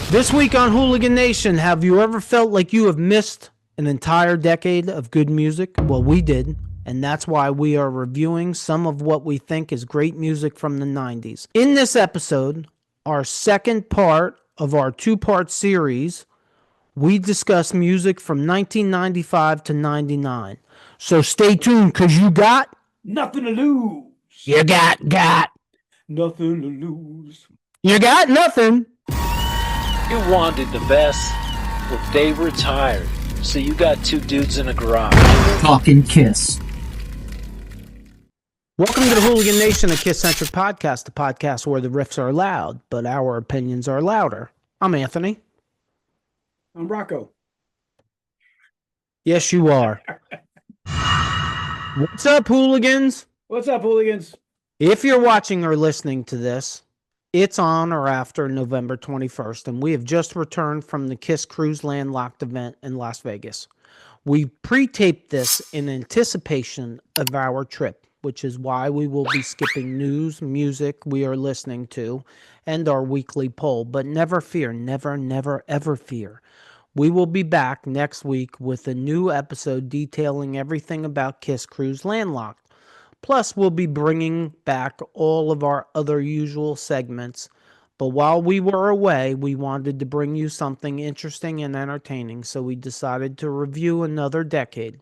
This week on Hooligan Nation, have you ever felt like you have missed an entire decade of good music? Well, we did, and that's why we are reviewing some of what we think is great music from the 90s. In this episode, our second part of our two-part series, we discuss music from 1995 to 99. So stay tuned, because you got... Nothing to lose. You got... Nothing to lose. You got nothing. You wanted the best, well, they retired. So you got two dudes in a garage. Talking KISS. Welcome to the Hooligan Nation, a KISS-Centric Podcast, the podcast where the riffs are loud, but our opinions are louder. I'm Anthony. I'm Rocco. Yes, you are. What's up, hooligans? What's up, hooligans? If you're watching or listening to this, it's on or after November 21st, and we have just returned from the KISS Cruise Landlocked event in Las Vegas. We pre-taped this in anticipation of our trip, which is why we will be skipping news, music we are listening to, and our weekly poll. But never fear, never, ever fear. We will be back next week with a new episode detailing everything about KISS Cruise Landlocked. Plus, we'll be bringing back all of our other usual segments. But while we were away, we wanted to bring you something interesting and entertaining, so we decided to review another decade.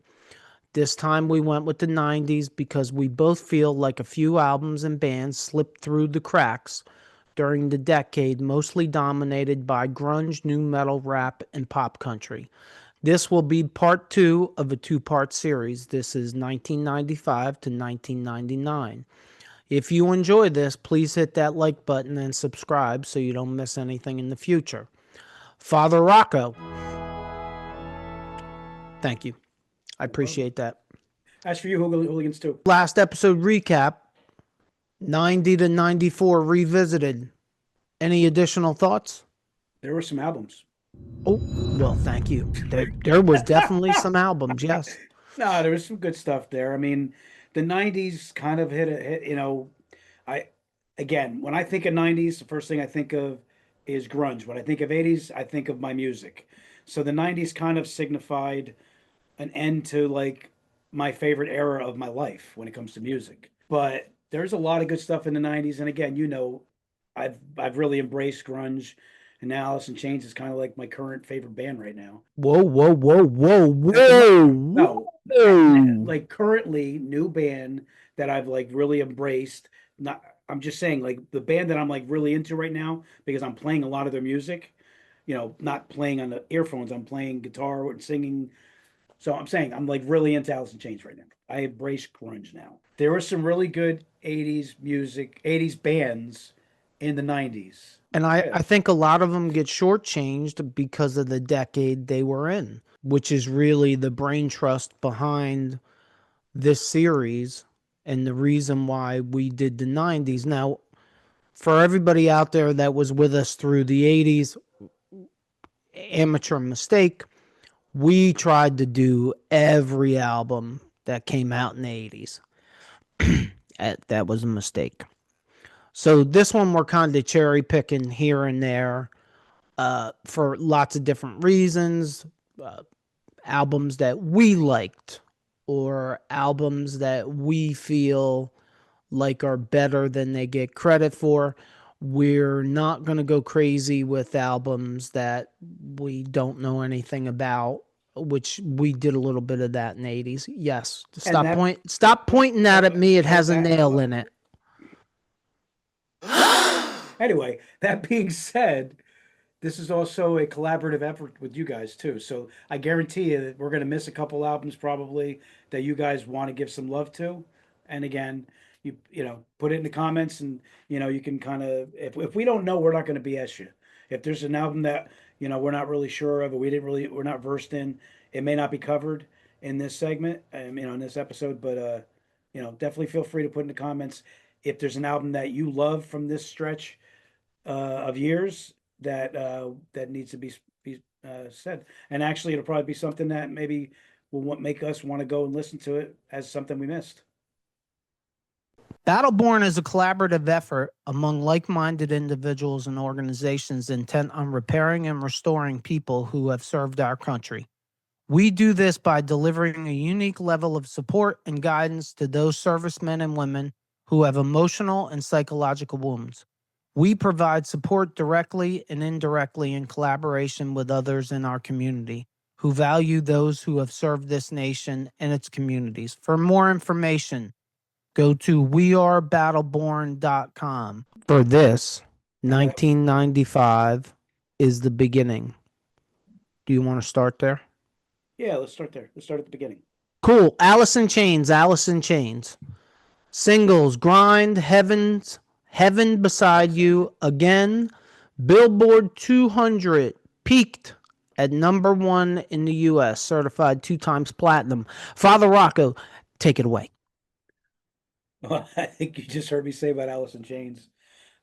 This time we went with the 90s because we both feel like a few albums and bands slipped through the cracks during the decade, mostly dominated by grunge, nu metal, rap, and pop country. This will be part two of a two-part series. This is 1995 to 1999. If you enjoy this, please hit that like button and subscribe so you don't miss anything in the future. Father Rocco, thank you. I appreciate that. As for you, hooligans, too. Last episode recap, 90 to 94 revisited. Any additional thoughts? There were some albums. Oh, well, thank you. There was definitely some albums, yes. No, there was some good stuff there. I mean, the 90s kind of hit, when I think of 90s, the first thing I think of is grunge. When I think of 80s, I think of my music. So the 90s kind of signified an end to like my favorite era of my life when it comes to music. But there's a lot of good stuff in the 90s. And again, I've really embraced grunge. And now Alice in Chains is kind of like my current favorite band right now. Whoa. No, like currently new band that I've like really embraced. I'm just saying like the band that I'm like really into right now because I'm playing a lot of their music. You know, not playing on the earphones. I'm playing guitar and singing. So I'm saying I'm like really into Alice in Chains right now. I embrace grunge now. There were some really good 80s music, 80s bands in the 90s. And I think a lot of them get shortchanged because of the decade they were in, which is really the brain trust behind this series and the reason why we did the 90s. Now, for everybody out there that was with us through the 80s, amateur mistake, we tried to do every album that came out in the 80s. That was a mistake. So this one we're kind of cherry picking here and there for lots of different reasons. Albums that we liked or albums that we feel like are better than they get credit for. We're not going to go crazy with albums that we don't know anything about, which we did a little bit of that in the 80s. Yes. Stop pointing that at me. It has a nail in it. Anyway, that being said, this is also a collaborative effort with you guys too. So I guarantee you that we're going to miss a couple albums probably that you guys want to give some love to. And again, you put it in the comments, and you can kind of if we don't know, we're not going to BS you. If there's an album that we're not really sure of, or we're not versed in, it may not be covered in this segment, in this episode. But definitely feel free to put in the comments if there's an album that you love from this stretch of years that needs to be said. And actually, it'll probably be something that maybe will make us want to go and listen to it as something we missed. Battleborn is a collaborative effort among like-minded individuals and organizations intent on repairing and restoring people who have served our country. We do this by delivering a unique level of support and guidance to those servicemen and women who have emotional and psychological wounds. We provide support directly and indirectly in collaboration with others in our community who value those who have served this nation and its communities. For more information, go to wearebattleborn.com. For this, 1995 is the beginning. Do you want to start there? Yeah, let's start there. Let's start at the beginning. Cool. Alice in Chains, Alice in Chains. Singles, Grind, Heaven Beside You, Again. Billboard 200, peaked at number 1 in the U.S., certified 2 times platinum. Father Rocco, take it away. I think you just heard me say about Alice in Chains.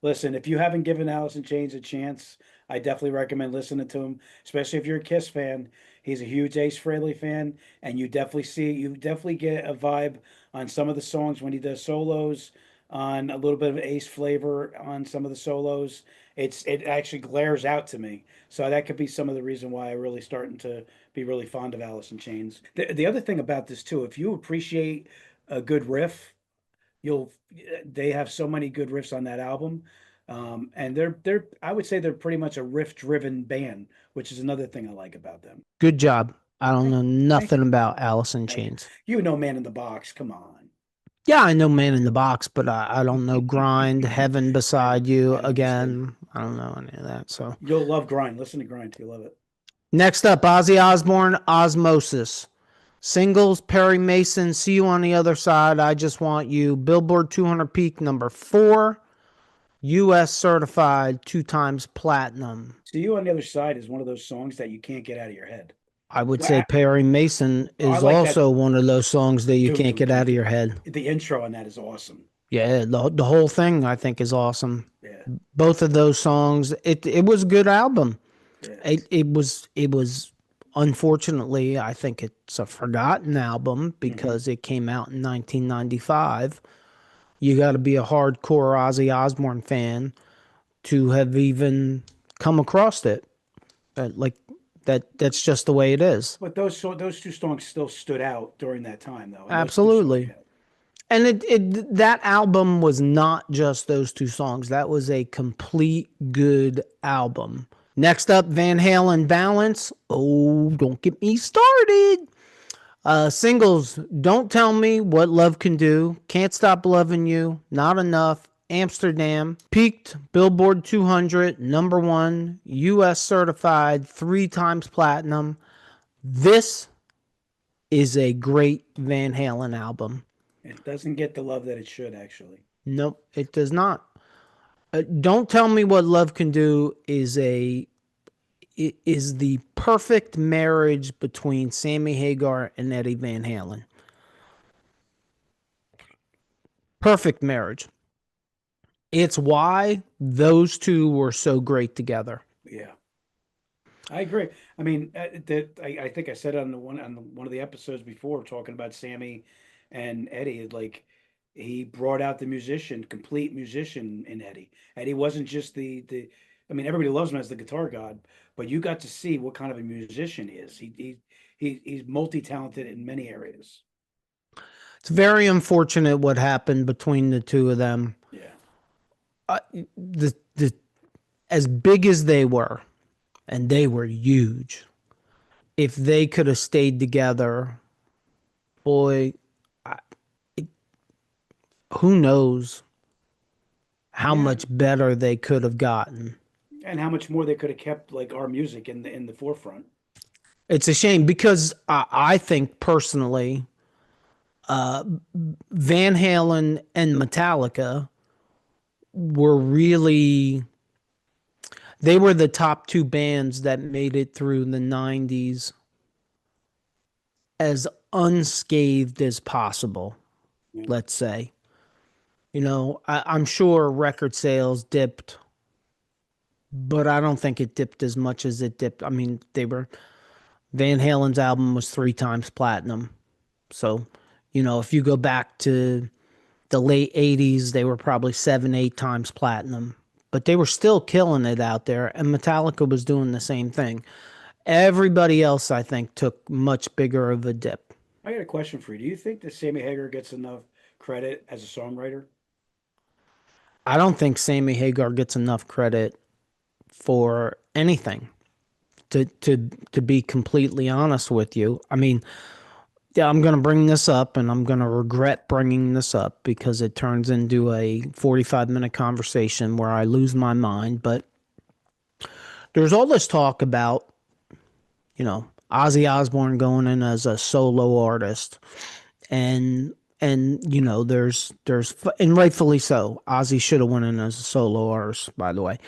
Listen, if you haven't given Alice in Chains a chance, I definitely recommend listening to him, especially if you're a KISS fan. He's a huge Ace Frehley fan, and you definitely get a vibe on some of the songs when he does solos, on a little bit of Ace flavor on some of the solos. It actually glares out to me. So that could be some of the reason why I'm really starting to be really fond of Alice in Chains. The other thing about this too, if you appreciate a good riff, they have so many good riffs on that album. And they're I would say they're pretty much a riff driven band, which is another thing I like about them. Good job. I don't know nothing about Alice in Chains. You know Man in the Box, come on. Yeah, I know Man in the Box, but I don't know Grind, Heaven Beside You, Again. I don't know any of that. So you'll love Grind. Listen to Grind, you'll love it. Next up, Ozzy Osbourne, Osmosis. Singles, Perry Mason, See You on the Other Side, I Just Want You. Billboard 200 peak number 4. U.S. certified 2 times platinum. See You on the Other Side is one of those songs that you can't get out of your head. I would say Perry Mason is also one of those songs that you can't get out of your head. The intro on that is awesome. Yeah, the whole thing I think is awesome. Yeah. Both of those songs, it was a good album. Yeah. It was unfortunately, I think it's a forgotten album because it came out in 1995. You got to be a hardcore Ozzy Osbourne fan to have even come across it. That's just the way it is. But those 2 songs still stood out during that time, though. Absolutely. And that album was not just those 2 songs. That was a complete good album. Next up, Van Halen, Balance. Oh, don't get me started. Singles, Don't Tell Me What Love Can Do, Can't Stop Loving You, Not Enough, Amsterdam, peaked Billboard 200, number 1, U.S. certified 3 times platinum. This is a great Van Halen album. It doesn't get the love that it should, actually. Nope, it does not. Don't Tell Me What Love Can Do is the perfect marriage between Sammy Hagar and Eddie Van Halen. Perfect marriage. It's why those 2 were so great together. Yeah, I agree. I mean, I think I said on one of the episodes before, talking about Sammy and Eddie, like he brought out the complete musician in Eddie. Eddie wasn't just I mean, everybody loves him as the guitar god, but you got to see what kind of a musician he is. He's multi-talented in many areas. It's very unfortunate what happened between the 2 of them. Yeah. As big as they were, and they were huge, if they could have stayed together, boy, who knows how much better they could have gotten. And how much more they could have kept like our music in the forefront. It's a shame because I think personally, Van Halen and Metallica were they were the top 2 bands that made it through the 90s as unscathed as possible, let's say. You know, I'm sure record sales dipped, but I don't think it dipped as much as it dipped. I mean, Van Halen's album was 3 times platinum. So, you know, if you go back to the late 80s, they were probably 7, 8 times platinum, but they were still killing it out there. And Metallica was doing the same thing. Everybody else, I think, took much bigger of a dip. I got a question for you. Do you think that Sammy Hagar gets enough credit as a songwriter? I don't think Sammy Hagar gets enough credit for anything. To be completely honest with you, I mean, yeah, I'm going to bring this up and I'm going to regret bringing this up because it turns into a 45-minute conversation where I lose my mind. But there's all this talk about, Ozzy Osbourne going in as a solo artist. And there's and rightfully so. Ozzy should have went in as a solo artist, by the way.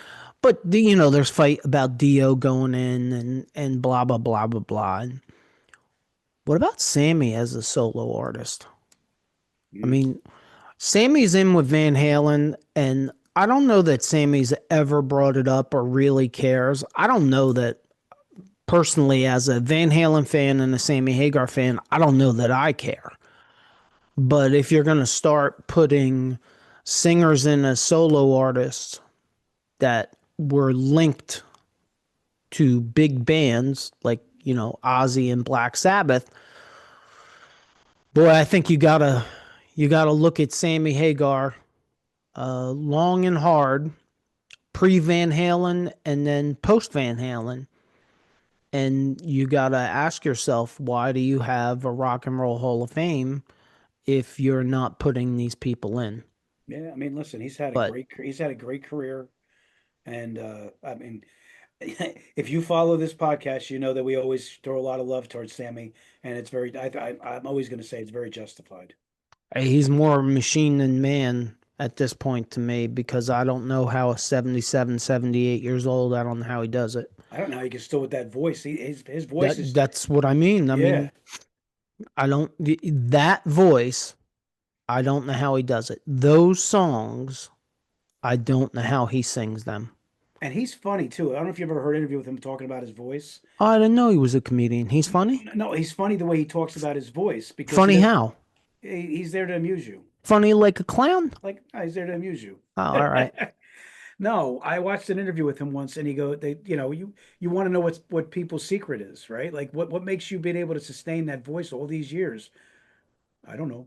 But there's fight about Dio going in and blah blah blah blah blah. And what about Sammy as a solo artist? I mean, Sammy's in with Van Halen, and I don't know that Sammy's ever brought it up or really cares. I don't know that personally, as a Van Halen fan and a Sammy Hagar fan, I don't know that I care. But if you're going to start putting singers in as solo artists that were linked to big bands like, Ozzy and Black Sabbath, boy, I think you gotta look at Sammy Hagar long and hard, pre Van Halen and then post Van Halen. And you gotta ask yourself, why do you have a Rock and Roll Hall of Fame if you're not putting these people in? Yeah, I mean, listen, he's had a great career, and I mean, if you follow this podcast, you know that we always throw a lot of love towards Sammy, and it's very. I'm always going to say it's very justified. He's more machine than man at this point to me, because I don't know how a 77, 78 years old, I don't know how he does it. I don't know how he can still with that voice. His voice is. That's what I mean. I mean, that voice, I don't know how he does it. Those songs, I don't know how he sings them. And he's funny too. I don't know if you ever heard an interview with him talking about his voice. Oh, I didn't know he was a comedian. He's funny? No, he's funny the way he talks about his voice. Because funny how? He's there to amuse you. Funny like a clown? Like, he's there to amuse you. Oh, all right. No, I watched an interview with him once, and you want to know what people's secret is, right? Like, what makes you being able to sustain that voice all these years? I don't know.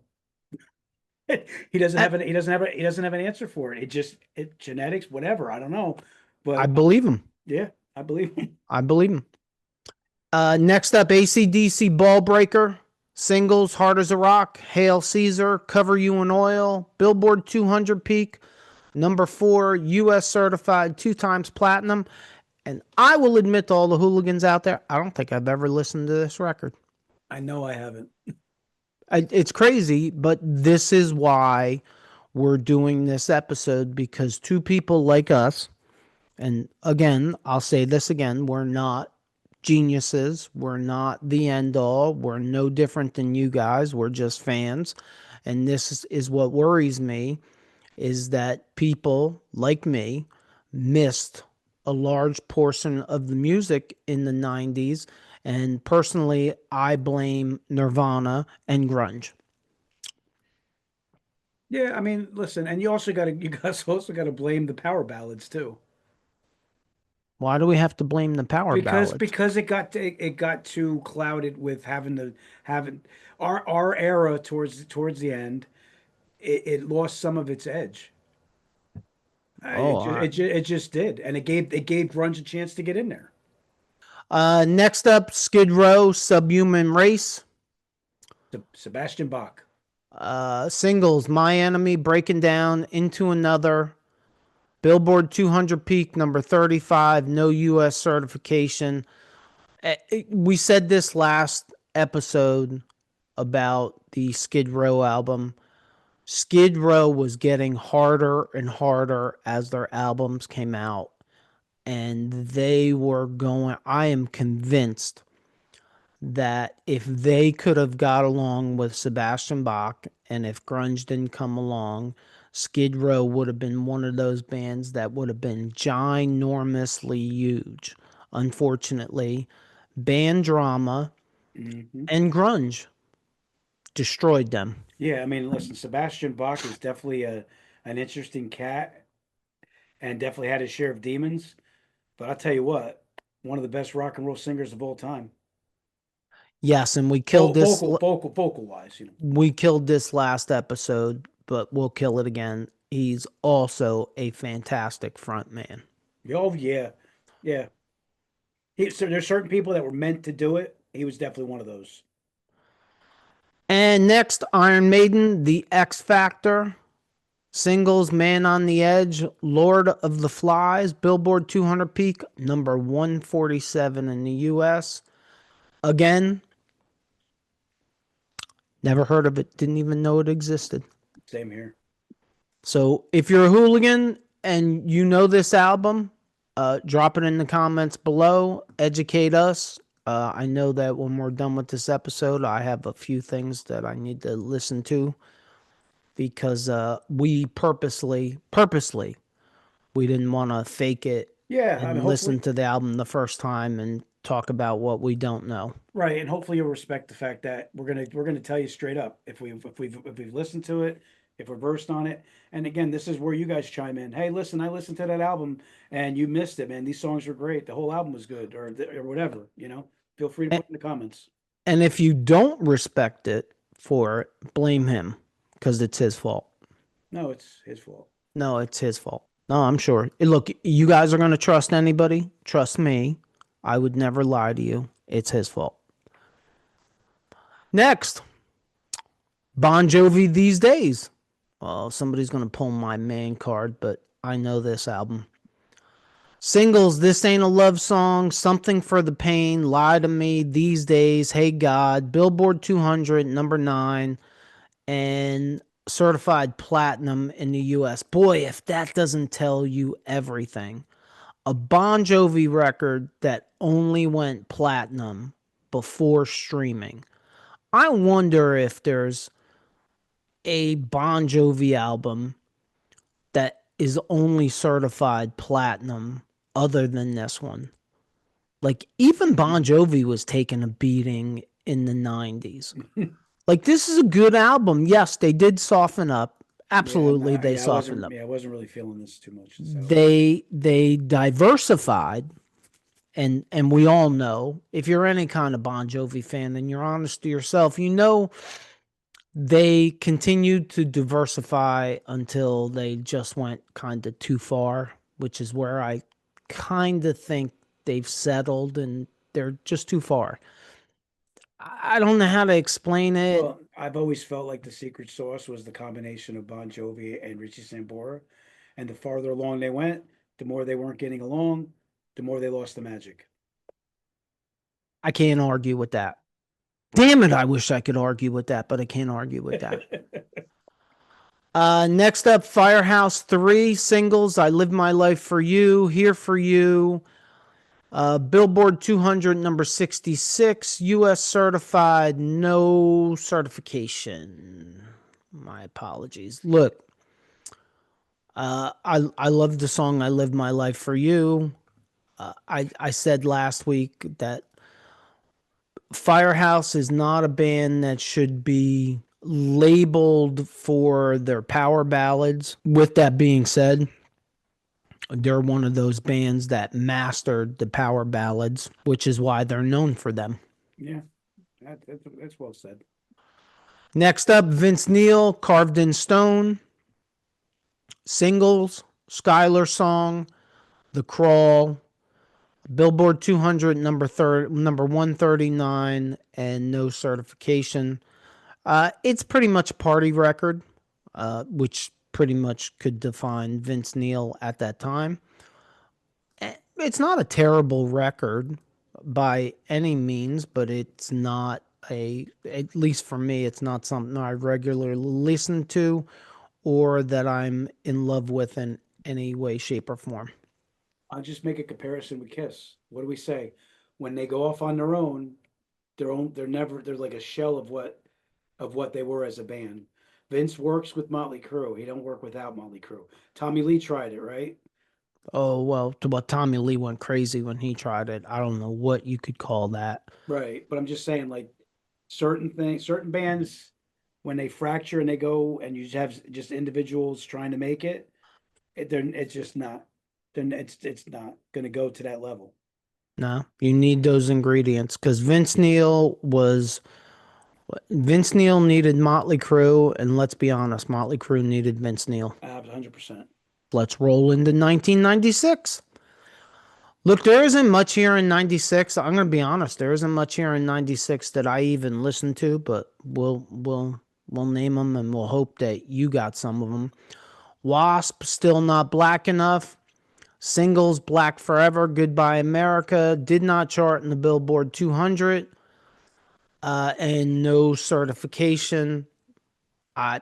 He doesn't have an answer for it. It genetics, whatever. I don't know, but I believe him. Yeah, I believe him. I believe him. Next up, AC/DC Ball Breaker. Singles, Hard as a Rock, Hail Caesar, Cover You in Oil, Billboard 200 peak, number 4, U.S. certified, 2 times platinum. And I will admit to all the hooligans out there, I don't think I've ever listened to this record. I know I haven't. It's crazy, but this is why we're doing this episode, because 2 people like us, and again, I'll say this again, we're not geniuses. We're not the end all. We're no different than you guys. We're just fans. And this is what worries me, is that people like me missed a large portion of the music in the 90s. And personally, I blame Nirvana and grunge. Yeah, I mean, listen, and you guys also got to blame the power ballads too. Why do we have to blame the power ballads? Because it got too clouded with having our era towards the end. It lost some of its edge. It just did, and it gave grunge a chance to get in there. Next up, Skid Row, Subhuman Race. Sebastian Bach. Singles, My Enemy, Breaking Down, Into Another. Billboard 200 peak, number 35, no U.S. certification. We said this last episode about the Skid Row album. Skid Row was getting harder and harder as their albums came out. And they were going, I am convinced that if they could have got along with Sebastian Bach, and if grunge didn't come along, Skid Row would have been one of those bands that would have been ginormously huge. Unfortunately, band drama and grunge destroyed them. Yeah, I mean, listen, Sebastian Bach is definitely an interesting cat and definitely had his share of demons. But I'll tell you what, one of the best rock and roll singers of all time. Yes, and we killed this. Vocal wise, We killed this last episode, but we'll kill it again. He's also a fantastic front man. Oh yeah, yeah. So there's certain people that were meant to do it. He was definitely one of those. And next, Iron Maiden, The X Factor. Singles, Man on the Edge, Lord of the Flies, Billboard 200 peak, number 147 in the US. Again, never heard of it, didn't even know it existed. Same here. So if you're a hooligan and you know this album, drop it in the comments below, educate us. I know that when we're done with this episode, I have a few things that I need to listen to because we purposely, we didn't want to fake it Yeah, I and mean, listen to the album the first time and talk about what we don't know. right, and hopefully you'll respect the fact that we're gonna tell you straight up if we've listened to it, if we're versed on it. And again, this is where you guys chime in. Hey, listen, I listened to that album and you missed it, man. These songs were great. The whole album was good, or whatever. Feel free to And, put in the comments. and if you don't respect it for it, blame him because it's his fault. No, it's his fault. No, it's his fault. No, I'm sure. Look, you guys are going to trust anybody. Trust me. I would never lie to you. It's his fault. Next, Bon Jovi These Days. Well, somebody's going to pull my man card, but I know this album. Singles, This Ain't a Love Song, Something for the Pain, Lie to Me, These Days, Hey God, Billboard 200, number 9, and certified platinum in the US. Boy, if that doesn't tell you everything. A Bon Jovi record that only went platinum before streaming. I wonder if there's a Bon Jovi album that is only certified platinum other than this one. Like, even Bon Jovi was taking a beating in the 90s. Like, this is a good album. Yes, they did soften up. Absolutely, they softened up. Yeah, I wasn't really feeling this too much. So. They diversified, and we all know, if you're any kind of Bon Jovi fan and you're honest to yourself, you know they continued to diversify until they just went kind of too far, which is where I kind of think they've settled and they're just too far. I don't know how to explain it. Well, I've always felt like the secret sauce was the combination of Bon Jovi and Richie Sambora. And the farther along they went, the more they weren't getting along, the more they lost the magic. I can't argue with that. Damn it, I wish I could argue with that, but I can't argue with that. Next up, Firehouse 3 singles, I Live My Life for You, Here for You, Billboard 200, number 66, US certified, no certification. My apologies. Look, I love the song I Live My Life for You. I said last week that Firehouse is not a band that should be labeled for their power ballads. With that being said, they're one of those bands that mastered the power ballads, which is why they're known for them. Yeah, that's well said. Next up, Vince Neil, Carved in Stone. Singles, Skylar Song, The Crawl, Billboard 200, number 139, and no certification. It's pretty much a party record, which pretty much could define Vince Neil at that time. It's not a terrible record by any means, but it's not at least for me, it's not something I regularly listen to or that I'm in love with in any way, shape, or form. I'll just make a comparison with Kiss. What do we say? When they go off on their own, they're like a shell of what they were as a band. Vince works with Motley Crue. He don't work without Motley Crue. Tommy Lee tried it, right? Oh, well, Tommy Lee went crazy when he tried it. I don't know what you could call that. Right. But I'm just saying, like, certain bands when they fracture and they go and you have just individuals trying to make it, then it's just not. Then it's not going to go to that level. No, you need those ingredients because Vince Neil needed Motley Crue, and let's be honest, Motley Crue needed Vince Neil. 100%. Let's roll into 1996. Look, there isn't much here in 96. I'm going to be honest, there isn't much here in 96 that I even listened to, but we'll name them and we'll hope that you got some of them. Wasp, Still Not Black Enough. Singles, Black Forever, Goodbye America, did not chart in the Billboard 200, and No Certification. I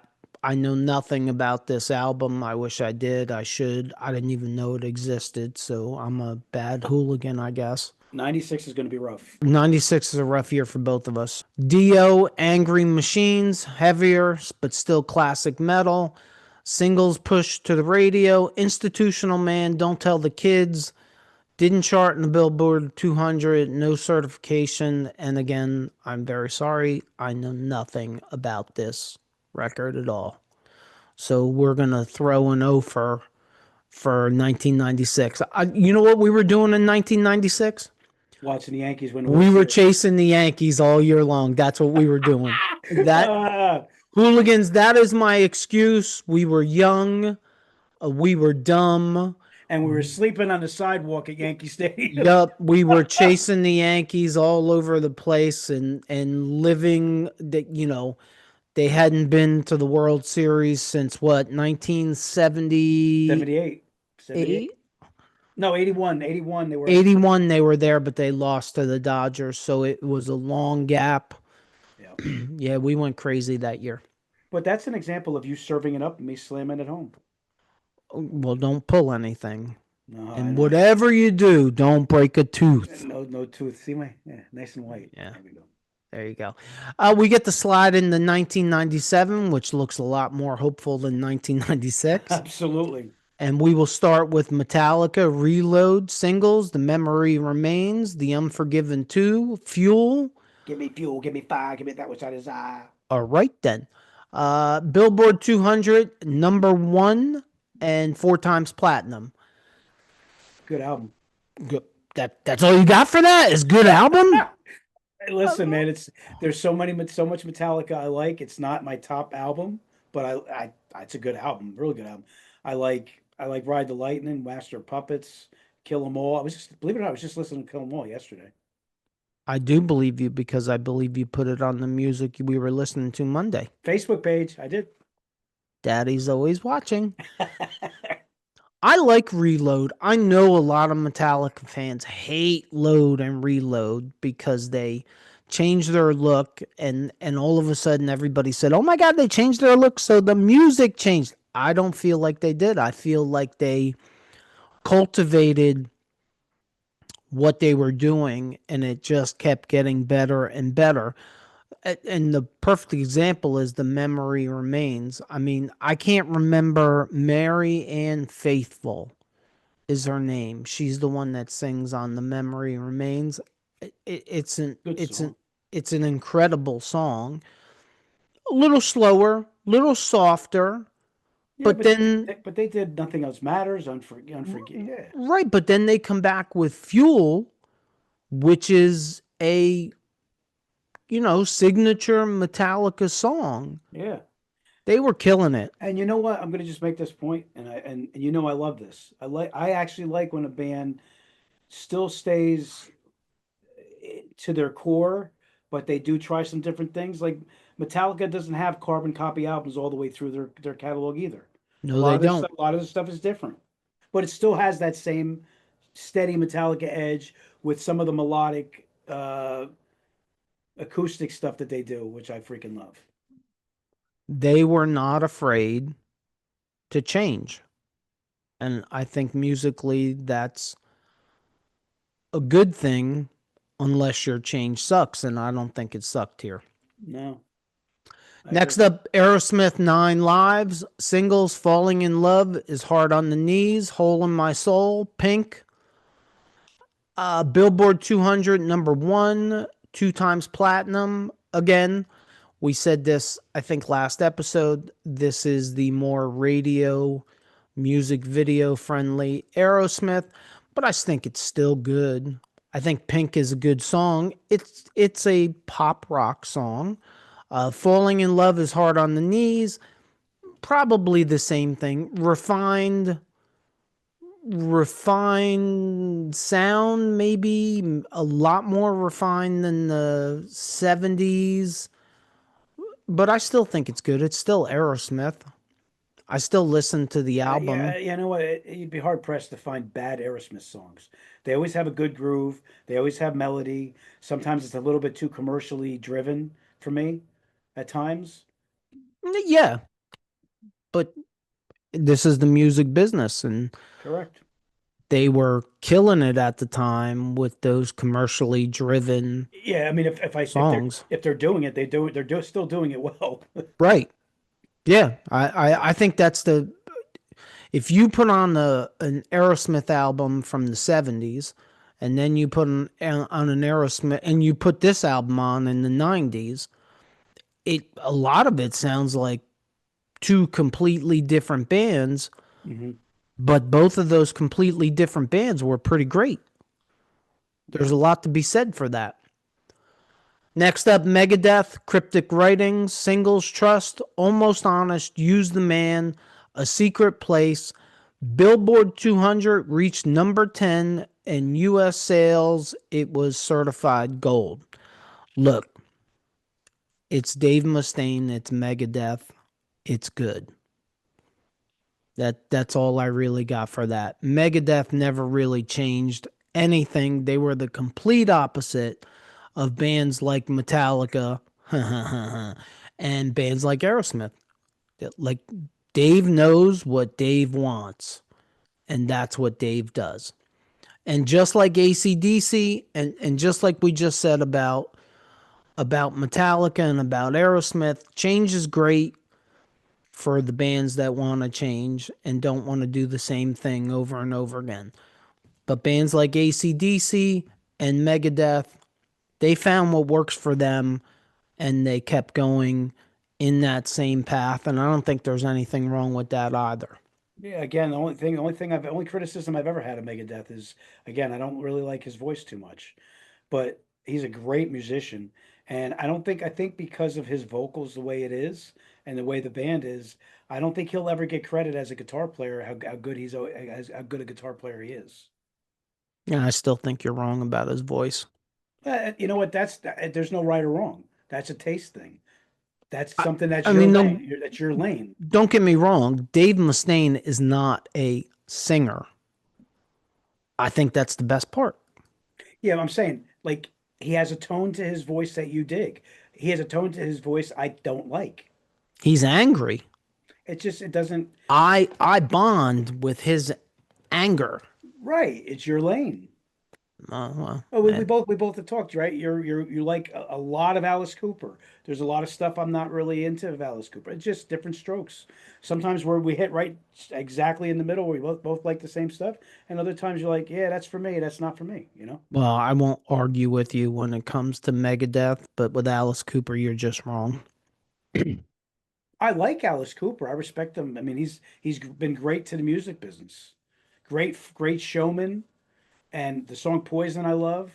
know nothing about this album. I wish I did. I should. I didn't even know it existed, so I'm a bad hooligan, I guess. 96 is going to be rough. 96 is a rough year for both of us. Dio, Angry Machines, heavier, but still classic metal. Singles, Push to the Radio. Institutional Man, Don't Tell the Kids. Didn't chart in the Billboard 200. No Certification. And again, I'm very sorry. I know nothing about this record at all. So we're going to throw an O for 1996. You know what we were doing in 1996? Watching the Yankees win. We were chasing the Yankees all year long. That's what we were doing. That hooligans, that is my excuse. We were young. We were dumb. And we were sleeping on the sidewalk at Yankee Stadium. Yup, we were chasing the Yankees all over the place and living that, they hadn't been to the World Series since what, 1970? 78. No, 81. 81 they were 81 they were there, but they lost to the Dodgers, so it was a long gap. Yeah. Yeah, we went crazy that year. But that's an example of you serving it up and me slamming it home. Well, don't pull anything. No, and whatever you do, don't break a tooth. No tooth. See my nice and white. Yeah. There we go. There you go. We get to slide into 1997, which looks a lot more hopeful than 1996. Absolutely. And we will start with Metallica, Reload, singles, The Memory Remains, The Unforgiven 2, Fuel. Give me fuel, give me fire, give me that which I desire. All right, then. Billboard 200, number 1, and 4 times platinum. Good album. Good. That's all you got for that? Is good album? Hey, listen, man, there's so much Metallica I like. It's not my top album, but it's a good album, really good album. I like Ride the Lightning, Master of Puppets, Kill 'Em All. Believe it or not, I was just listening to Kill 'Em All yesterday. I do believe you because I believe you put it on the music we were listening to Monday. Facebook page, I did. Daddy's always watching. I like Reload. I know a lot of Metallica fans hate Load and Reload because they changed their look and all of a sudden everybody said, oh my God, they changed their look, so the music changed. I don't feel like they did. I feel like they cultivated what they were doing and it just kept getting better and better. And the perfect example is The Memory Remains. I mean, I can't remember. Mary Ann Faithful is her name. She's the one that sings on The Memory Remains. It's an incredible song. A little slower, little softer. Yeah, but then they did Nothing Else Matters, Unforgiven. Yeah. Right, but then they come back with Fuel, which is a signature Metallica song. Yeah. They were killing it. And you know what? I'm going to just make this point, and I love this. I actually like when a band still stays to their core, but they do try some different things. Like Metallica doesn't have carbon copy albums all the way through their catalog either. No, they don't. A lot of the stuff is different, but it still has that same steady Metallica edge with some of the melodic acoustic stuff that they do, which I freaking love. They were not afraid to change. And I think musically that's a good thing unless your change sucks, and I don't think it sucked here. No. Next up, Aerosmith 9 Lives, singles, Falling in Love is Hard on the Knees, Hole in My Soul, Pink. Billboard 200, number 1, 2 times platinum. Again, We said this, I think, last episode. This is the more radio, music video friendly Aerosmith, but I think it's still good. I think Pink is a good song. It's a pop rock song. Falling in Love is Hard on the Knees. Probably the same thing. Refined sound, maybe a lot more refined than the 70s, but I still think it's good. It's still Aerosmith. I still listen to the album. Yeah, you know what? You'd be hard pressed to find bad Aerosmith songs. They always have a good groove. They always have melody. Sometimes it's a little bit too commercially driven for me at times. Yeah, but this is the music business, and Correct. they were killing it at the time with those commercially driven Yeah, I mean, songs. if they're doing it, still doing it well. Right. Yeah, I think that's the if you put on an Aerosmith album from the 70s and then you put on an Aerosmith and you put this album on in the 90s, a lot of it sounds like two completely different bands, hmm but both of those completely different bands were pretty great. There's a lot to be said for that. Next up, Megadeth, Cryptic Writings, Singles Trust, Almost Honest, Use the Man, A Secret Place. Billboard 200 reached number 10, and U.S. sales, it was certified gold. Look, it's Dave Mustaine, it's Megadeth, it's good. That's all I really got for that. Megadeth never really changed anything. They were the complete opposite of bands like Metallica and bands like Aerosmith. Like, Dave knows what Dave wants, and that's what Dave does. And just like AC/DC, and just like we just said about Metallica and about Aerosmith, change is great for the bands that want to change and don't want to do the same thing over and over again. But bands like AC/DC and Megadeth, they found what works for them and they kept going in that same path. And I don't think there's anything wrong with that either. Yeah, again, the only criticism I've ever had of Megadeth is, again, I don't really like his voice too much, but he's a great musician, and I think because of his vocals the way it is and the way the band is, I don't think he'll ever get credit as a guitar player how good how good a guitar player he is. And I still think you're wrong about his voice. You know what? There's no right or wrong. That's a taste thing. That's something that's I your mean, lane. That's your lane. don't get me wrong. Dave Mustaine is not a singer. I think that's the best part. Yeah, I'm saying, like, he has a tone to his voice that you dig. He has a tone to his voice I don't like. He's angry. It doesn't. I bond with his anger. Right. It's your lane. Well, Oh, we both have talked, right? You like a lot of Alice Cooper. There's a lot of stuff I'm not really into of Alice Cooper. It's just different strokes. Sometimes where we hit right exactly in the middle, where we both like the same stuff, and other times you're like, yeah, that's for me, that's not for me, you know? well, I won't argue with you when it comes to Megadeth, but with Alice Cooper, you're just wrong. I like Alice Cooper. I respect him. I mean, he's been great to the music business. Great showman. And the song Poison I love.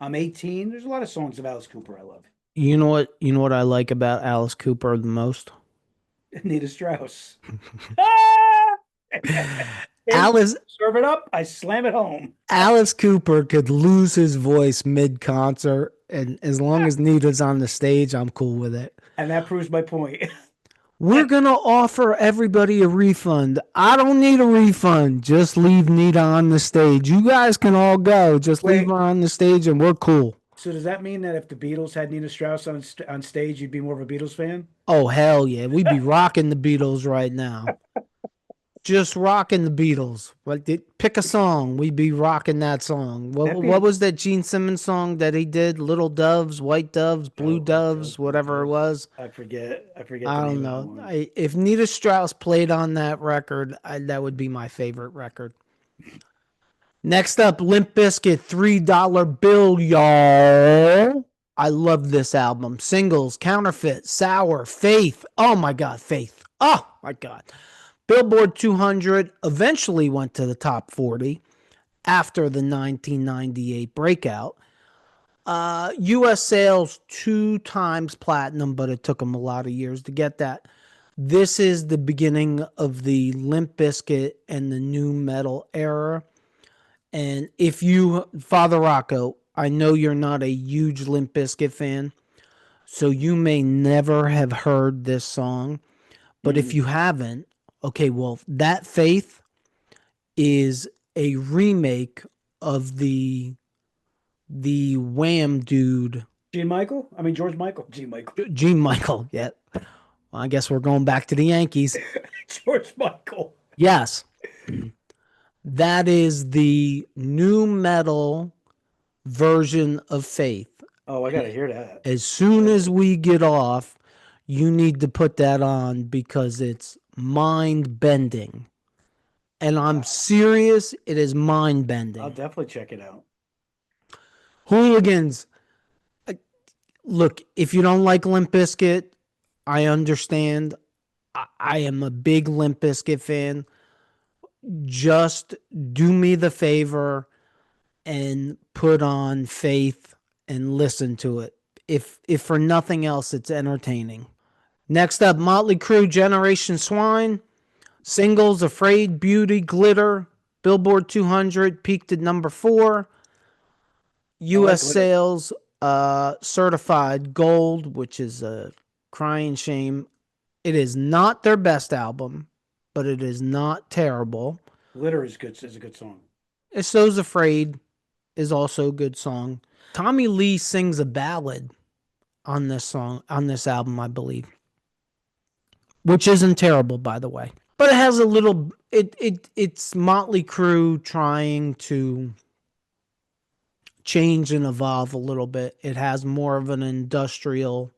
I'm 18. There's a lot of songs of Alice Cooper I love. You know what? You know what I like about Alice Cooper the most? Anita Strauss. Ah! Alice Serve it up, I slam it home. Alice Cooper could lose his voice mid-concert, and as long as Nita's on the stage, I'm cool with it. And that proves my point. We're going to offer everybody a refund. I don't need a refund. Just leave Nita on the stage. You guys can all go. Just leave her on the stage and we're cool. So does that mean that if the Beatles had Nina Strauss on stage, you'd be more of a Beatles fan? Oh, hell yeah. We'd be rocking the Beatles right now. Just rocking the Beatles. Pick a song. We'd be rocking that song. What was that Gene Simmons song that he did? Little Doves, White Doves, Blue Doves, whatever it was. I forget. I don't know. If Nita Strauss played on that record, that would be my favorite record. Next up, Limp Bizkit, $3 bill, y'all. I love this album. Singles, Counterfeit, Sour, Faith. Oh my God, Faith. Oh my God. Billboard 200 eventually went to the top 40 after the 1998 breakout. U.S. sales 2 times platinum, but it took them a lot of years to get that. This is the beginning of the Limp Bizkit and the new metal era. And if you, Father Rocco, I know you're not a huge Limp Bizkit fan, so you may never have heard this song. But if you haven't, okay, well, That Faith is a remake of the Wham dude, Gene Michael? I mean, George Michael. Gene Michael. Gene Michael. Yeah. Well, I guess we're going back to the Yankees. George Michael. Yes. That is the new metal version of Faith. Oh, I got to hear that. As soon as we get off, you need to put that on because it's mind bending. And I'm serious, it is mind I'll bending. definitely check it out. Hooligans, look, if you don't like Limp Bizkit, I understand. I am a big Limp Bizkit fan. Just do me the favor and put on Faith and listen to it. If for nothing else, it's entertaining. Next up, Motley Crue, Generation Swine. Singles, Afraid, Beauty, Glitter. Billboard 200 peaked at number 4. U.S. Glitter. sales certified gold, which is a crying shame. It is not their best album, but it is not terrible. Glitter is good. Is a good song. So's Afraid is also a good song. Tommy Lee sings a ballad on this album, I believe, which isn't terrible, by the way. But it has a little. It's Motley Crue trying to change and evolve a little bit. It has more of an industrial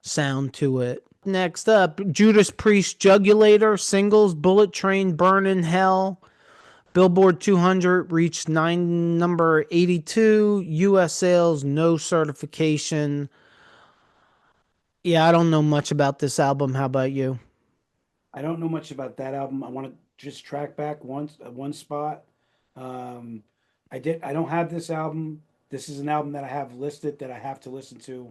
sound to it. Next up, Judas Priest, Jugulator, singles, Bullet Train, Burn in Hell. Billboard 200 reached number 82. U.S. sales, no certification. Yeah, I don't know much about this album. How about you? I don't know much about that album. I want to just track back one spot. I don't have this album. This is an album that I have listed that I have to listen to.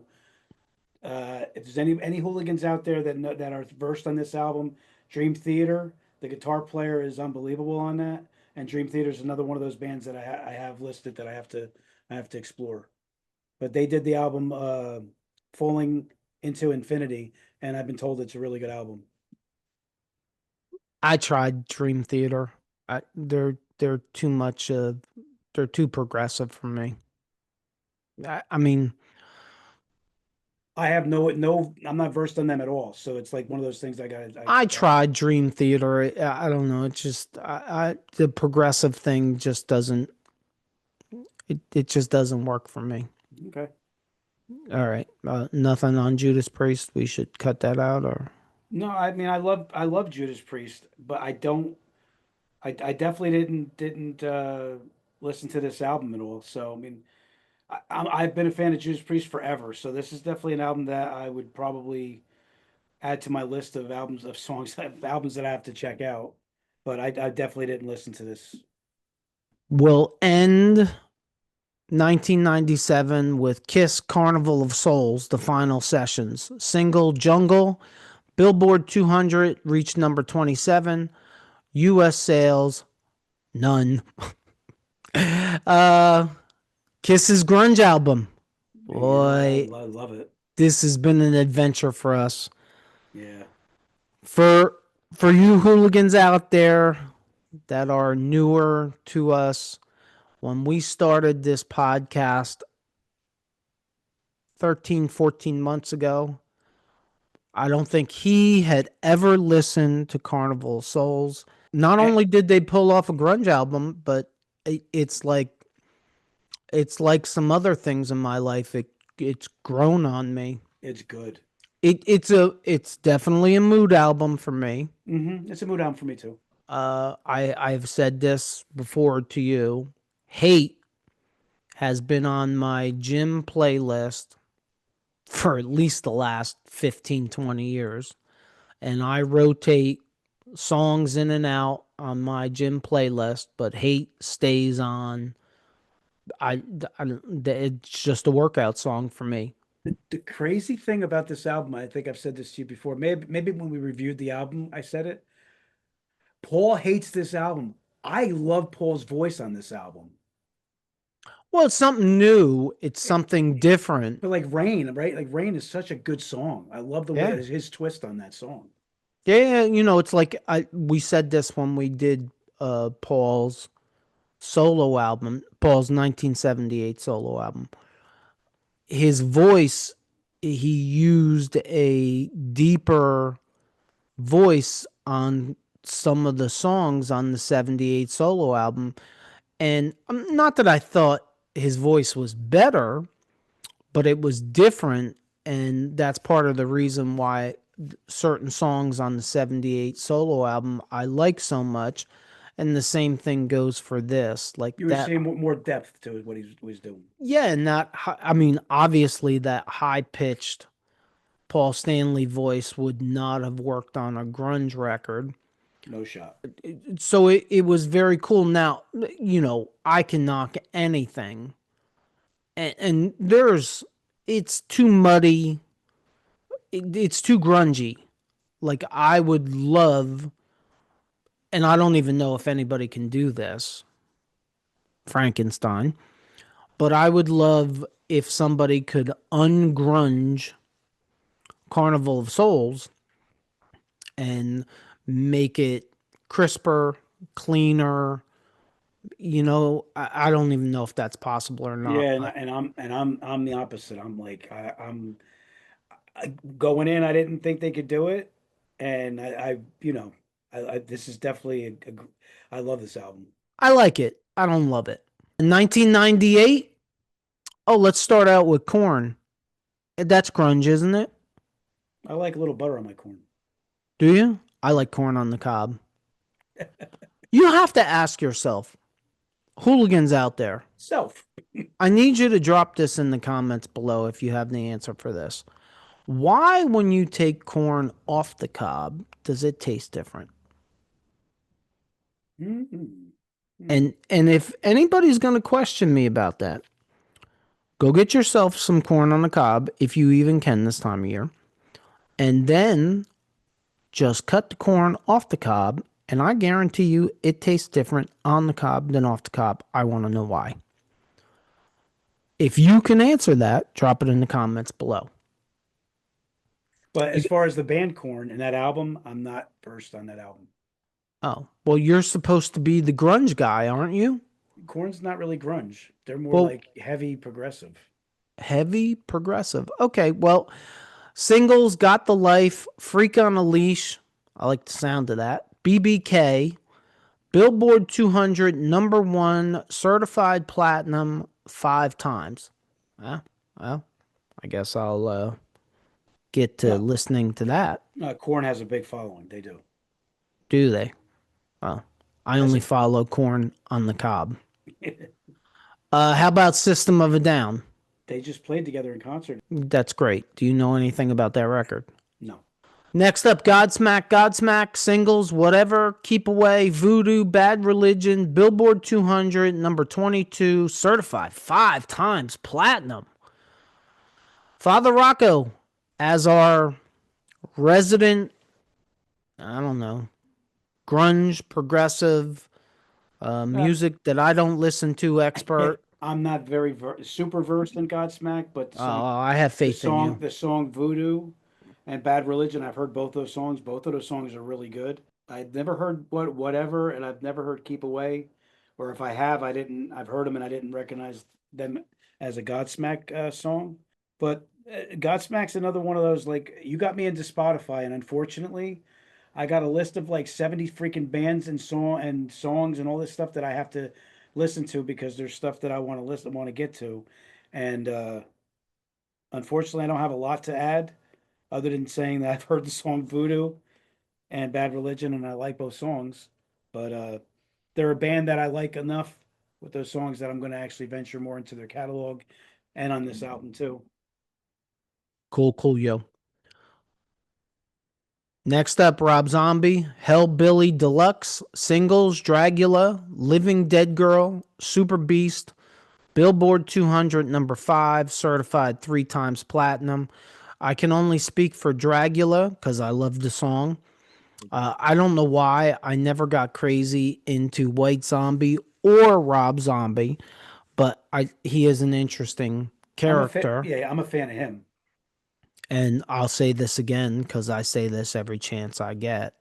If there's any hooligans out there that are versed on this album, Dream Theater, the guitar player is unbelievable on that, and Dream Theater is another one of those bands that I have listed that I have to explore. But they did the album Falling into Infinity, and I've been told it's a really good album. I tried Dream Theater. They're too much. They're too progressive for me. I mean, I have no. I'm not versed on them at all, so it's like one of those things I tried Dream Theater. I don't know. It's just the progressive thing just doesn't. It just doesn't work for me. Okay. All right. Nothing on Judas Priest. We should cut that out, or No, I mean I love Judas Priest, but I definitely didn't listen to this album at all. So I mean, I've been a fan of Judas Priest forever. So this is definitely an album that I would probably add to my list of albums that I have to check out. But I definitely didn't listen to this. we'll end 1997 with KISS Carnival of Souls, the final sessions. Single Jungle, Billboard 200 reached number 27. U.S. sales, none. KISS's grunge album. Boy, I love it. this has been an adventure for us. Yeah. For you hooligans out there that are newer to us, when we started this podcast 13, 14 months ago, I don't think he had ever listened to Carnival of Souls. Not only did they pull off a grunge album, but it's like some other things in my life. It's grown on me. It's good. It's definitely a mood album for me. It's a mood album for me too. I've said this before to you. Hate has been on my gym playlist for at least the last 15, 20 years. And I rotate songs in and out on my gym playlist, but Hate stays on. It's just a workout song for me. The crazy thing about this album, I think I've said this to you before. Maybe when we reviewed the album, I said it. Paul hates this album. I love Paul's voice on this album. Well, it's something new. It's something different. But like Rain, right? Like Rain is such a good song. I love the way Yeah. his twist on that song. Yeah, it's like we said this when we did Paul's solo album, Paul's 1978 solo album. His voice, he used a deeper voice on some of the songs on the 78 solo album. And not that I thought his voice was better, but it was different. And that's part of the reason why certain songs on the 78 solo album I like so much. And the same thing goes for this. Like You were that, seeing more depth to what he was doing. yeah, and that, I mean, obviously that high pitched Paul Stanley voice would not have worked on a grunge record. No shot. So it was very cool. Now, I can knock anything. And it's too muddy. It's too grungy. Like, I would love, and I don't even know if anybody can do this, Frankenstein, but I would love if somebody could ungrunge Carnival of Souls and make it crisper, cleaner. I don't even know if that's possible or not. Yeah, and I'm the opposite. I'm like I'm going in. I didn't think they could do it, and this is definitely I love this album. I like it. I don't love it. In 1998, let's start out with Korn. That's grunge, isn't it? I like a little butter on my corn. Do you? I like Corn on the Cob. You have to ask yourself, hooligans out there, Self. I need you to drop this in the comments below if you have the answer for this. Why, when you take corn off the cob, does it taste different? Mm-hmm. And if anybody's going to question me about that, go get yourself some corn on the cob, if you even can this time of year, and then just cut the corn off the cob, and I guarantee you it tastes different on the cob than off the cob. I want to know why. If you can answer that, drop it in the comments below. But as far as the band Korn and that album, I'm not versed on that album. Oh, well, you're supposed to be the grunge guy, aren't you? Korn's not really grunge. They're more Well- like heavy progressive. Heavy progressive. Okay, well, singles, Got the Life, Freak on a Leash. I like the sound of that. BBK, Billboard 200, #1, certified platinum 5 times. Well, I guess I'll get to listening to that. Korn has a big following. They do. Do they? Oh, I only follow Korn on the cob. How about System of a Down? They just played together in concert. That's great. Do you know anything about that record? No. Next up, Godsmack, singles, whatever, Keep Away, Voodoo, Bad Religion, Billboard 200, #22, certified 5 times platinum. Father Rocco, as our resident, I don't know, grunge, progressive, music that I don't listen to expert. I'm not very super versed in Godsmack, but the song, I have faith in you. the song Voodoo and Bad Religion, I've heard both those songs. Both of those songs are really good. I've never heard whatever, and I've never heard Keep Away, or if I have, I've heard them and I didn't recognize them as a Godsmack song. But Godsmack's another one of those, like, you got me into Spotify, and unfortunately, I got a list of like 70 freaking bands and songs and all this stuff that I have to listen to because there's stuff that I want to get to, and unfortunately, I don't have a lot to add other than saying that I've heard the song Voodoo and Bad Religion, and I like both songs. But they're a band that I like enough with those songs that I'm going to actually venture more into their catalog and on this album too. Cool, yo. Next up, Rob Zombie, Hellbilly Deluxe, Singles, Dragula, Living Dead Girl, Super Beast, Billboard 200, number 5, certified 3 times platinum. I can only speak for Dragula because I love the song. I don't know why I never got crazy into White Zombie or Rob Zombie, but he is an interesting character. I'm a fan of him. And I'll say this again because I say this every chance I get.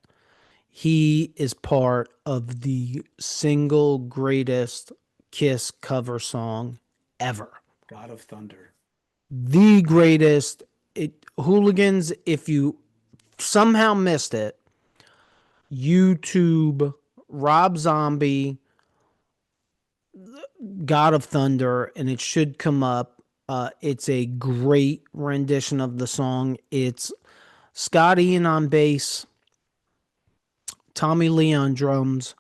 He is part of the single greatest Kiss cover song ever. God of Thunder. The greatest. Hooligans, if you somehow missed it, YouTube Rob Zombie, God of Thunder, and it should come up. It's a great rendition of the song. It's Scott Ian on bass, Tommy Lee on drums,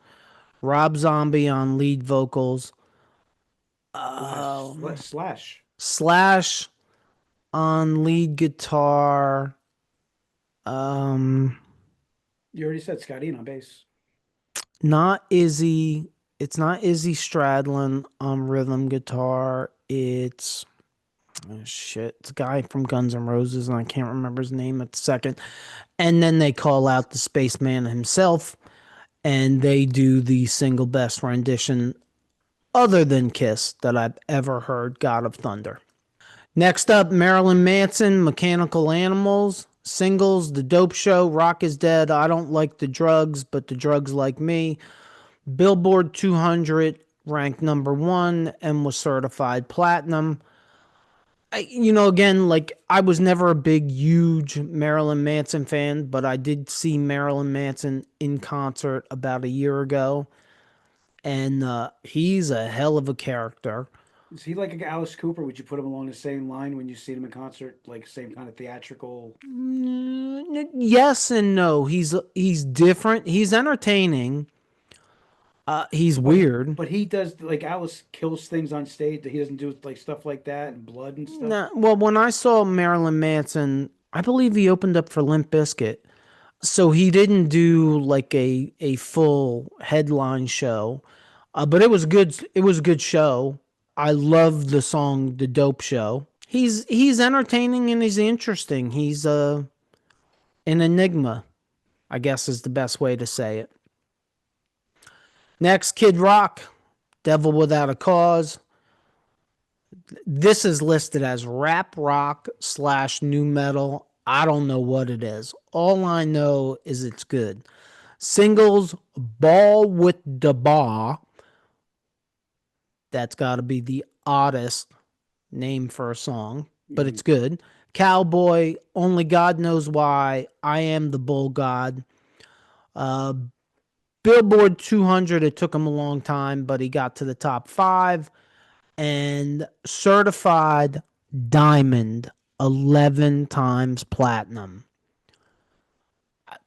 Rob Zombie on lead vocals, Slash on lead guitar. You already said Scott Ian on bass. Not Izzy. It's not Izzy Stradlin on rhythm guitar. It's it's a guy from Guns N' Roses, and I can't remember his name at the second. And then they call out the spaceman himself, and they do the single best rendition other than Kiss that I've ever heard, God of Thunder. Next up, Marilyn Manson, Mechanical Animals, Singles, The Dope Show, Rock is Dead, I Don't Like the Drugs, but the Drugs Like Me, Billboard 200, ranked number 1, and was certified platinum. Again, like, I was never a big, huge Marilyn Manson fan, but I did see Marilyn Manson in concert about a year ago, and he's a hell of a character. Is he like Alice Cooper? Would you put him along the same line when you see him in concert, like same kind of theatrical? Yes and no. He's different. He's entertaining. He's weird. But he does, like, Alice kills things on stage. He doesn't do like stuff like that and blood and stuff. Nah, well, when I saw Marilyn Manson, I believe he opened up for Limp Bizkit. So he didn't do like a full headline show. But it was good. It was a good show. I love the song "The Dope Show." He's entertaining and he's interesting. He's an enigma, I guess is the best way to say it. Next, Kid Rock, "Devil Without a Cause." This is listed as rap rock / new metal. I don't know what it is. All I know is it's good. Singles, Ball with the Ba. That's got to be the oddest name for a song, but it's good. Cowboy, Only God Knows Why, I Am the Bull God. Billboard 200, it took him a long time, but he got to the top 5. And certified diamond, 11 times platinum.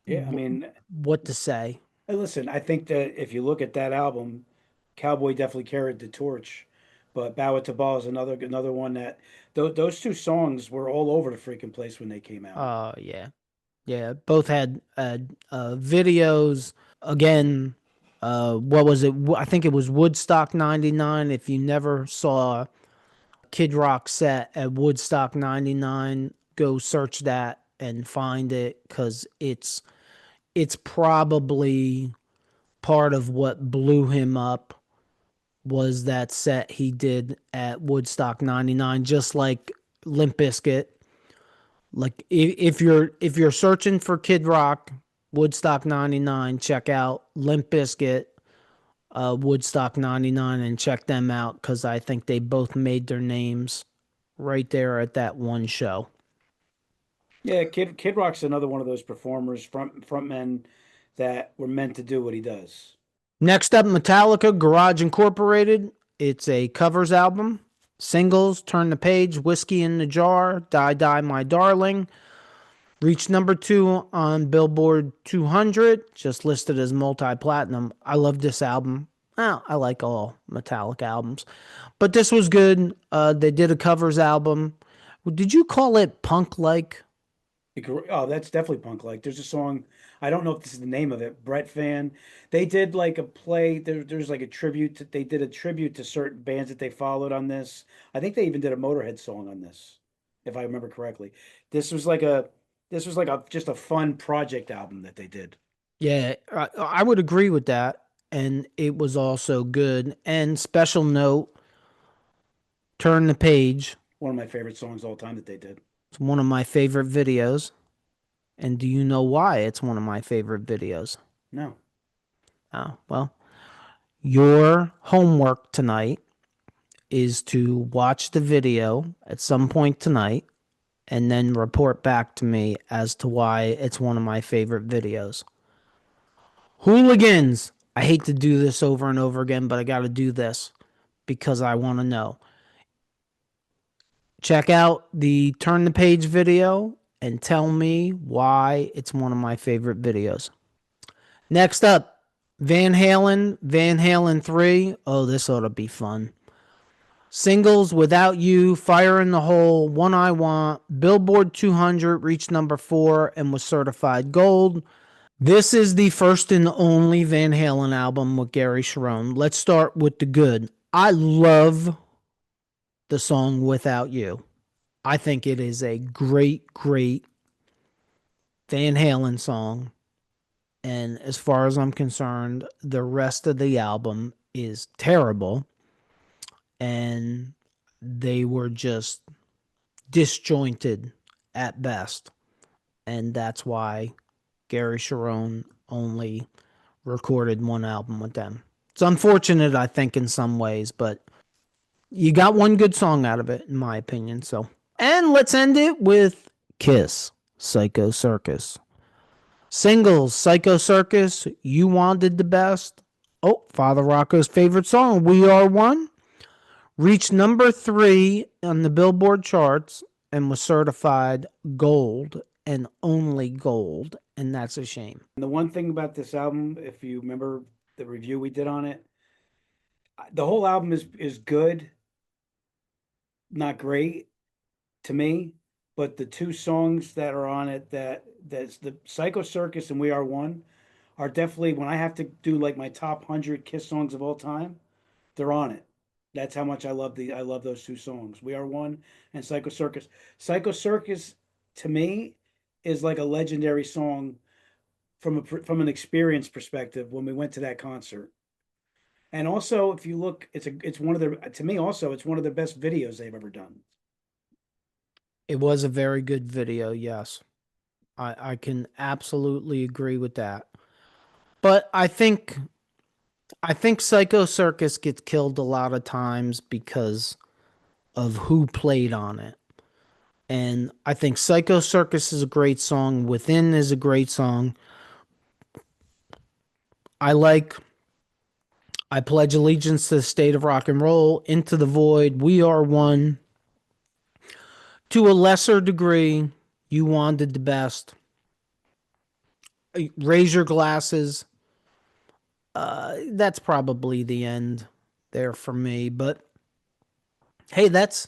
Yeah, I mean, what to say? listen, I think that if you look at that album, Cowboy definitely carried the torch, but Bow It to Ball is another one that those two songs were all over the freaking place when they came out. Oh, yeah. Both had videos. Again, what was it? I think it was Woodstock 99. If you never saw Kid Rock set at Woodstock 99, go search that and find it, because it's probably part of what blew him up was that set he did at Woodstock 99, just like Limp Bizkit. Like, if you're searching for Kid Rock, Woodstock 99, check out Limp Bizkit, Woodstock 99, and check them out, because I think they both made their names right there at that one show. Yeah, Kid Rock's another one of those performers, frontmen that were meant to do what he does. Next up, Metallica, Garage Incorporated. It's a covers album. Singles, Turn the Page, Whiskey in the Jar, Die Die My Darling. Reached number 2 on Billboard 200, just listed as multi-platinum. I love this album. Well, I like all Metallica albums, but this was good. They did a covers album. Did you call it punk-like? Oh, that's definitely punk like. There's a song, I don't know if this is the name of it, Brett Fan. They did like a play, there's like a tribute they did a tribute to certain bands that they followed on this. I think they even did a Motorhead song on this, if I remember correctly. This was like a this was like a just a fun project album that they did. Yeah, I would agree with that. And it was also good. And special note, Turn the Page. One of my favorite songs all time that they did. It's one of my favorite videos. And do you know why it's one of my favorite videos? No. Oh, well, your homework tonight is to watch the video at some point tonight and then report back to me as to why it's one of my favorite videos. Hooligans! I hate to do this over and over again, but I got to do this because I want to know. Check out the Turn the Page video and tell me why it's one of my favorite videos. Next up, Van Halen 3. Oh, this ought to be fun. Singles, Without You, Fire in the Hole, One I Want, Billboard 200 reached number 4 and was certified gold. This is the first and only Van Halen album with Gary Cherone. Let's start with the good. I love the song Without You. I think it is a great, great Van Halen song. And as far as I'm concerned, the rest of the album is terrible. And they were just disjointed at best. And that's why Gary Cherone only recorded one album with them. It's unfortunate, I think, in some ways, but you got one good song out of it, in my opinion. So, and let's end it with KISS, Psycho Circus. Singles, Psycho Circus, You Wanted the Best. Oh, Father Rocco's favorite song, We Are One, reached number 3 on the Billboard charts and was certified gold and only gold, and that's a shame. And the one thing about this album, if you remember the review we did on it, the whole album is good, not great to me, but the two songs that are on it that's the Psycho Circus and We Are One are definitely, when I have to do like my top 100 KISS songs of all time, they're on it. That's how much I love those two songs. We Are One and Psycho Circus. Psycho Circus to me is like a legendary song from an experience perspective when we went to that concert. And also, if you look, it's one of their, to me also, it's one of the best videos they've ever done. It was a very good video, yes. I can absolutely agree with that. But I think Psycho Circus gets killed a lot of times because of who played on it. And I think Psycho Circus is a great song. Within is a great song. I Pledge Allegiance to the State of Rock and Roll, Into the Void, We Are One. To a lesser degree, You Wanted the Best. Raise Your Glasses. That's probably the end there for me. But hey, that's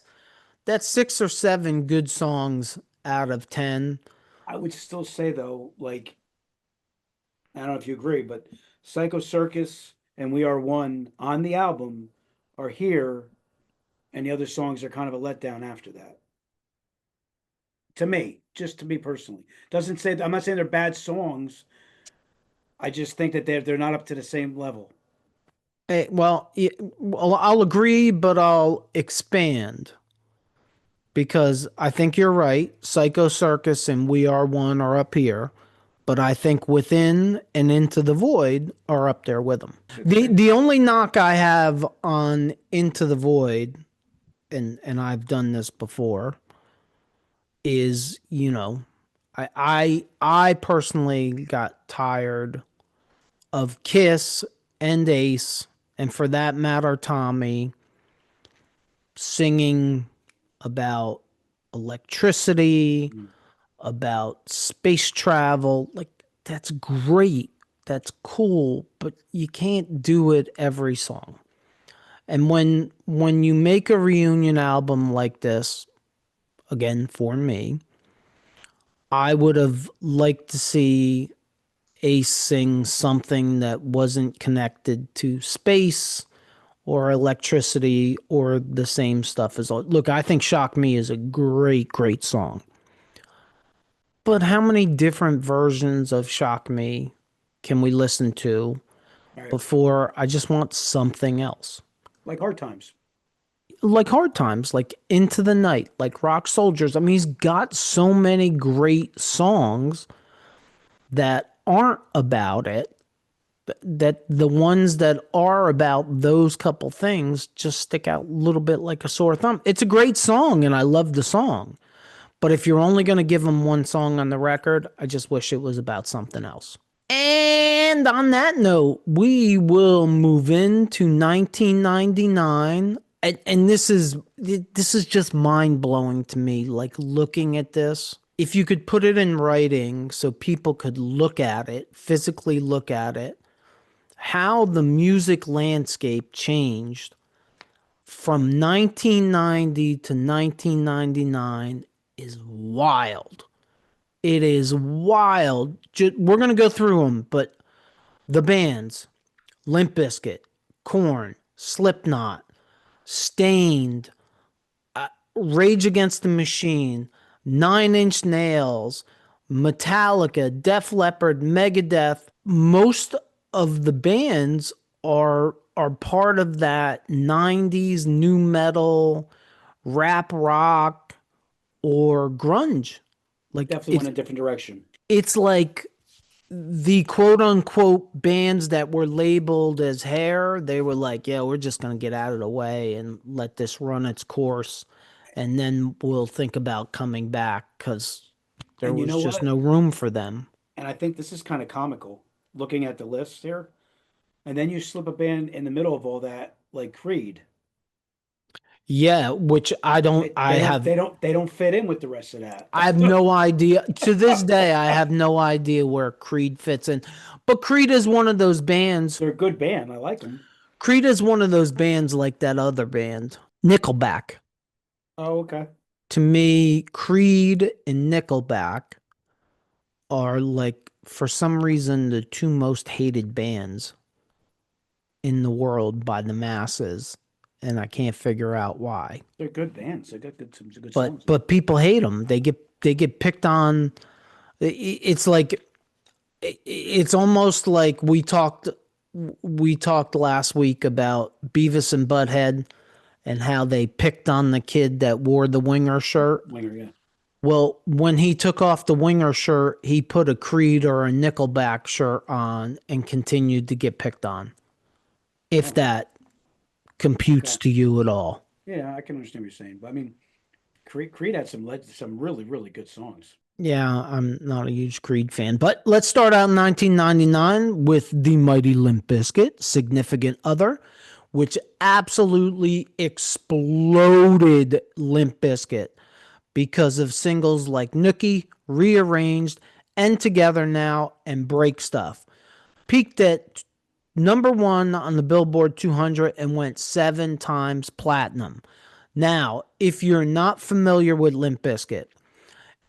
6 or 7 good songs out of 10. I would still say though, like, I don't know if you agree, but Psycho Circus and We Are One on the album are here, and the other songs are kind of a letdown after that. To me, just to me personally, doesn't say I'm not saying they're bad songs. I just think that they're not up to the same level. Hey, well, I'll agree, but I'll expand because I think you're right. Psycho Circus and We Are One are up here, but I think Within and Into the Void are up there with them. The only knock I have on Into the Void, and I've done this before, is, I personally got tired of KISS and Ace, and for that matter, Tommy, singing about electricity, about space travel. Like, that's great. That's cool, but you can't do it every song. And when you make a reunion album like this, again, for me, I would have liked to see Ace sing something that wasn't connected to space or electricity or the same stuff as all. Look, I think Shock Me is a great, great song. But how many different versions of Shock Me can we listen to All right. before I just want something else? Like Hard Times. Like Hard Times, like Into the Night, like Rock Soldiers. I mean, he's got so many great songs that aren't about it, that the ones that are about those couple things just stick out a little bit like a sore thumb. It's a great song and I love the song. But if you're only going to give them one song on the record, I just wish it was about something else. And on that note, we will move into 1999. And this is just mind-blowing to me, like looking at this. If you could put it in writing so people could look at it, physically look at it, how the music landscape changed from 1990 to 1999 is wild. It is wild. We're going to go through them, but the bands, Limp Bizkit, Korn, Slipknot, Stained, Rage Against the Machine, Nine Inch Nails, Metallica, Def Leppard, Megadeth, most of the bands are part of that 90s new metal, rap rock, or grunge. Like Definitely went in a different direction. it's like the quote unquote bands that were labeled as hair, they were like, yeah, we're just going to get out of the way and let this run its course. And then we'll think about coming back because there And you was know just what? no room for them. And I think this is kind of comical looking at the list here. And then you slip a band in the middle of all that, like Creed. Yeah, which I don't, They don't fit in with the rest of that. I have no idea. To this day, I have no idea where Creed fits in. But Creed is one of those bands. They're a good band. I like them. Creed is one of those bands like that other band, Nickelback. Oh, okay. To me, Creed and Nickelback are like, for some reason, the two most hated bands in the world by the masses. And I can't figure out why. They're good bands. They got some good But songs. but people hate them. They get picked on. It's like it's almost like we talked last week about Beavis and Butthead and how they picked on the kid that wore the Winger shirt. Winger, yeah. Well, when he took off the Winger shirt, he put a Creed or a Nickelback shirt on and continued to get picked on. If that computes to you at all. Yeah, I can understand what you're saying. But I mean, Creed had some really, really good songs. Yeah, I'm not a huge Creed fan. But let's start out in 1999 with the mighty Limp Bizkit, Significant Other, which absolutely exploded Limp Bizkit because of singles like Nookie, Rearranged, and Together Now, and Break Stuff. Peaked at number 1 on the Billboard 200 and went 7 times platinum. Now, if you're not familiar with Limp Bizkit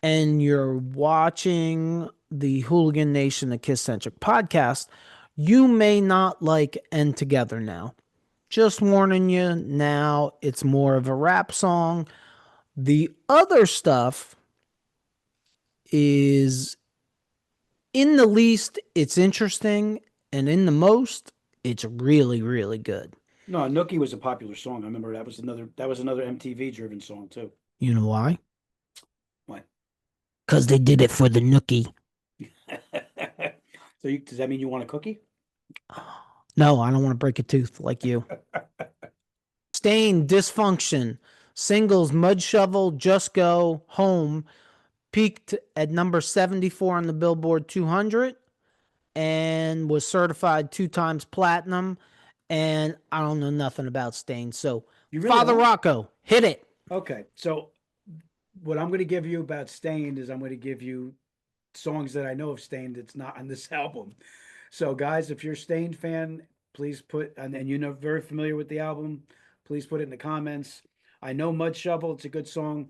and you're watching the Hooligan Nation, the KISS-Centric Podcast, you may not like End Together Now. Just warning you now, it's more of a rap song. The other stuff is, in the least, it's interesting, and in the most, it's really, really good. No, Nookie was a popular song. I remember that was another MTV driven song too. You know why? Why? Because they did it for the Nookie. So does that mean you want a cookie? No, I don't want to break a tooth like you. Stain, Dysfunction, singles, Mud Shovel, Just Go, Home, peaked at number 74 on the Billboard 200 and was certified 2 times platinum. And I don't know nothing about Stain. So, You really Father don't? Rocco, hit it. Okay, so what I'm going to give you about Stained is I'm going to give you songs that I know of Stained that's not on this album. So, guys, if you're a Stained fan, please put, and you know, very familiar with the album, please put it in the comments. I know Mud Shovel, it's a good song.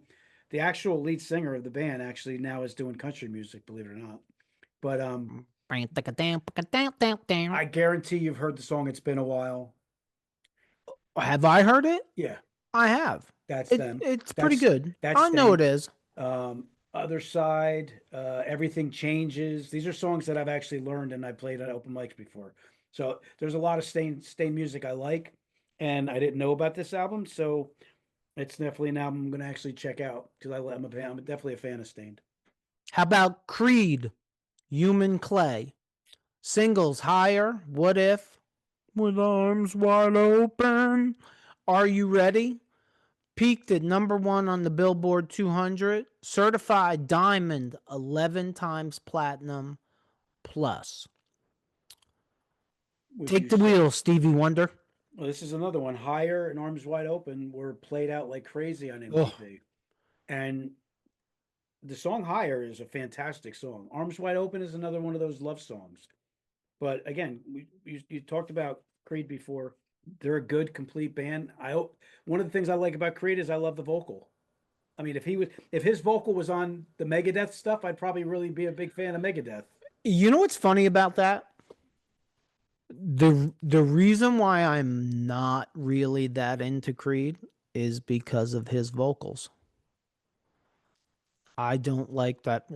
the actual lead singer of the band actually now is doing country music, believe it or not. But I guarantee you've heard the song "It's Been a While." Have I heard it? Yeah, I have. that's them. It's pretty That's good. that's I know them. it is. Other Side, Everything Changes. These are songs that I've actually learned and I played at open mics before. So there's a lot of Stain music I like, and I didn't know about this album, so it's definitely an album I'm going to actually check out because I'm definitely a fan of Stained. How about Creed, Human Clay? Singles Higher, What If, With Arms Wide Open, Are You Ready? Peaked at #1 on the Billboard 200, certified diamond 11 times platinum plus. Would Take you the say? wheel, Stevie Wonder. Well, this is another one. Higher and Arms Wide Open were played out like crazy on Oh, MTV. And the song Higher is a fantastic song. Arms Wide Open is another one of those love songs. But again, you talked about Creed before. They're a good, complete band. One of the things I like about Creed is I love the vocal. I mean, if his vocal was on the Megadeth stuff, I'd probably really be a big fan of Megadeth. you know what's funny about that? The reason why I'm not really that into Creed is because of his vocals. I don't like that.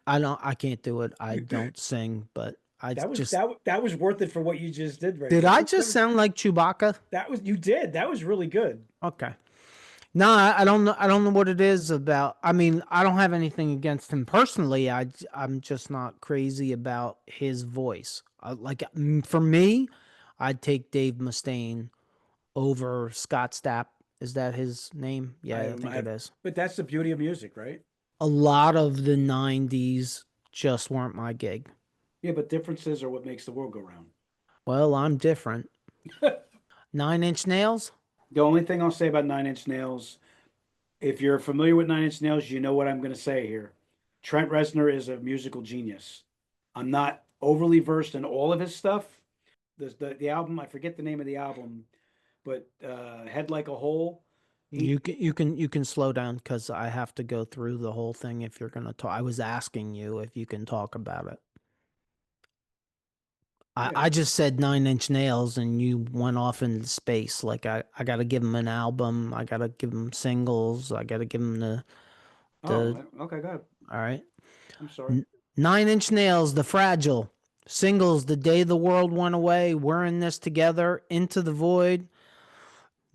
I can't do it. I don't sing, but I That was just that was worth it for what you just did right did. there. I just sound like Chewbacca? That was you did. That was really good. Okay. No, I don't know. I don't know what it is about. I mean, I don't have anything against him personally. I'm just not crazy about his voice. For me, I'd take Dave Mustaine over Scott Stapp. Is that his name? Yeah, I think it is. But that's the beauty of music, right? A lot of the '90s just weren't my gig. Yeah, but differences are what makes the world go round. Well, I'm different. 9 Inch Nails. The only thing I'll say about Nine Inch Nails, if you're familiar with Nine Inch Nails, you know what I'm going to say here. Trent Reznor is a musical genius. I'm not overly versed in all of his stuff. The album, I forget the name of the album, but Head Like a Hole. You can slow down because I have to go through the whole thing if you're gonna talk. I was asking you if you can talk about it. I just said 9 Inch Nails and you went off into space. Like I gotta give him an album. I gotta give him singles. I gotta give him the Okay, go ahead. all right. I'm sorry. 9 Inch Nails, The Fragile. Singles, The Day the World Went Away, We're in This Together, Into the Void.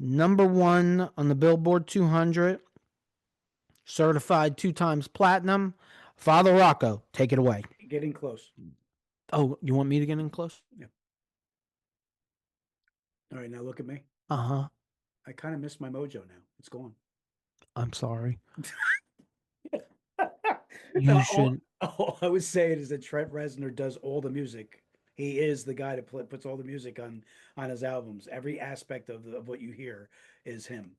#1 on the Billboard 200. Certified 2 times platinum. Father Rocco, take it away. Getting close. Oh, you want me to get in close? Yeah. All right, now look at me. Uh-huh. I kind of miss my mojo now. It's gone. I'm sorry. No, You should. all I was saying is that Trent Reznor does all the music. He is the guy that puts all the music on his albums. Every aspect of what you hear is him.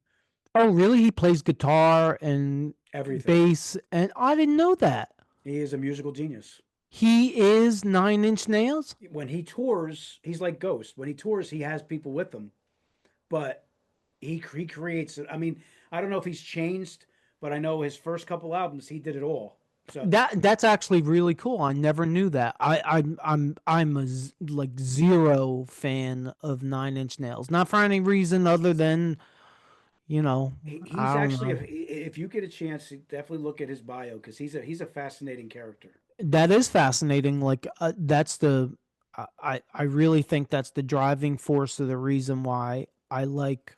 Oh, really? He plays guitar and Everything. bass, and I didn't know that. He is a musical genius. He is 9 Inch Nails? When he tours, he's like Ghost. When he tours, he has people with him, but he creates. I mean, I don't know if he's changed, but I know his first couple albums, he did it all. So That's actually really cool. I never knew that. I'm like zero fan of 9 Inch Nails. Not for any reason other than, you know, he's I don't actually, know. if you get a chance, definitely look at his bio because he's a fascinating character. That is fascinating. Like that's I really think that's the driving force of the reason why I like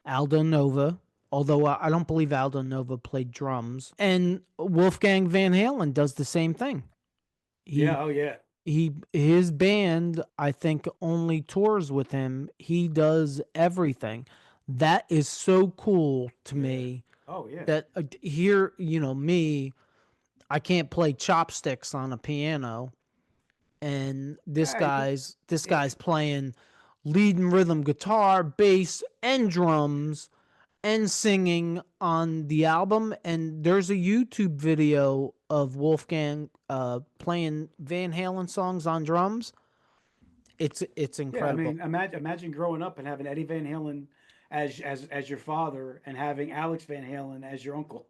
Aldo Nova. Although I don't believe Aldo Nova played drums, and Wolfgang Van Halen does the same thing. Yeah, oh yeah. His band I think only tours with him. He does everything. That is so cool to me. Oh yeah. That here, me, I can't play chopsticks on a piano, and this Yeah, guy's playing lead and rhythm guitar, bass, and drums, and singing on the album. And there's a YouTube video of Wolfgang playing Van Halen songs on drums. It's yeah. I incredible. mean, imagine growing up and having Eddie Van Halen as your father and having Alex Van Halen as your uncle.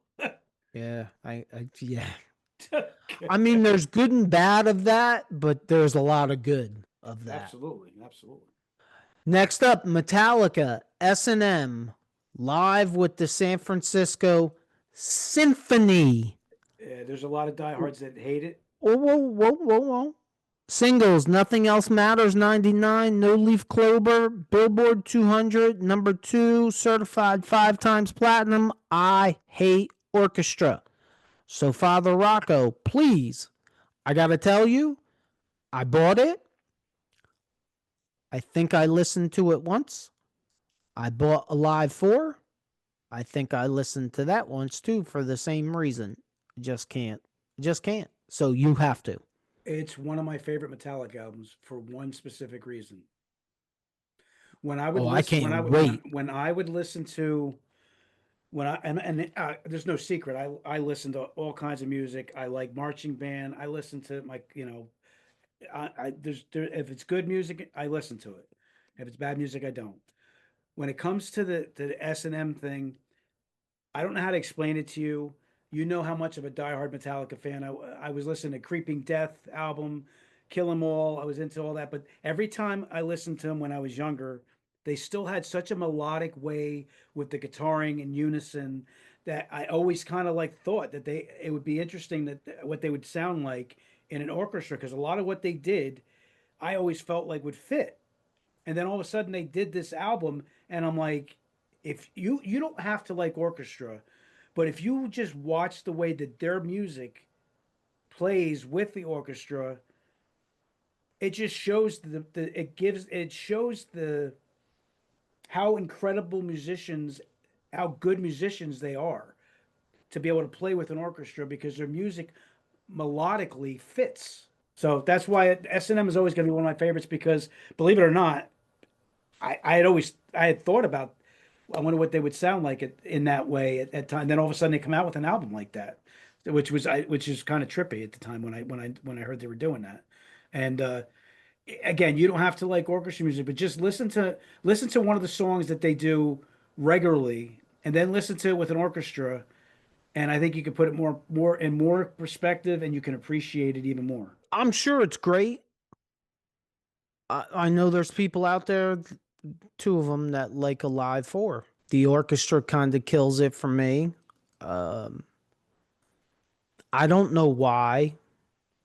Yeah, yeah. I mean, there's good and bad of that, but there's a lot of good of that. Absolutely, absolutely. Next up, Metallica, S&M, live with the San Francisco Symphony. Yeah, there's a lot of diehards that hate it. Whoa, whoa, whoa, whoa, whoa. Singles, Nothing Else Matters, 99, No Leaf Clover, Billboard 200, number 2, certified 5 times platinum, I Hate Orchestra. So, Father Rocco, please, I got to tell you, I bought it. I think I listened to it once. I bought Alive 4. I think I listened to that once too for the same reason. Just can't. Just can't. So you have to. It's one of my favorite Metallica albums for one specific reason. When I would Oh, I listen, can't wait. when I would listen to, when I and there's no secret. I listen to all kinds of music. I like marching band. I listen to my, if it's good music, I listen to it. If it's bad music, I don't. When it comes to the S&M thing, I don't know how to explain it to you. You know how much of a diehard Metallica fan I was listening to Creeping Death album, Kill 'Em All. I was into all that, but every time I listened to them when I was younger, they still had such a melodic way with the guitaring in unison that I always kind of like thought that it would be interesting that what they would sound like in an orchestra, because a lot of what they did, I always felt like would fit. And then all of a sudden they did this album, and I'm like, if you don't have to like orchestra, but if you just watch the way that their music plays with the orchestra, it just shows it shows the how incredible musicians, how good musicians they are to be able to play with an orchestra, because their music melodically fits. So that's why S&M is always going to be one of my favorites, because believe it or not, I had thought about, I wonder what they would sound like in that way at time. Then all of a sudden they come out with an album like that, which is kind of trippy at the time when I heard they were doing that. And again, you don't have to like orchestra music, but just listen to one of the songs that they do regularly, and then listen to it with an orchestra. And I think you can put it more perspective, and you can appreciate it even more. I'm sure it's great. I know there's people out there, 2 of them, that like Alive 4. The orchestra kind of kills it for me. Um, I don't know why.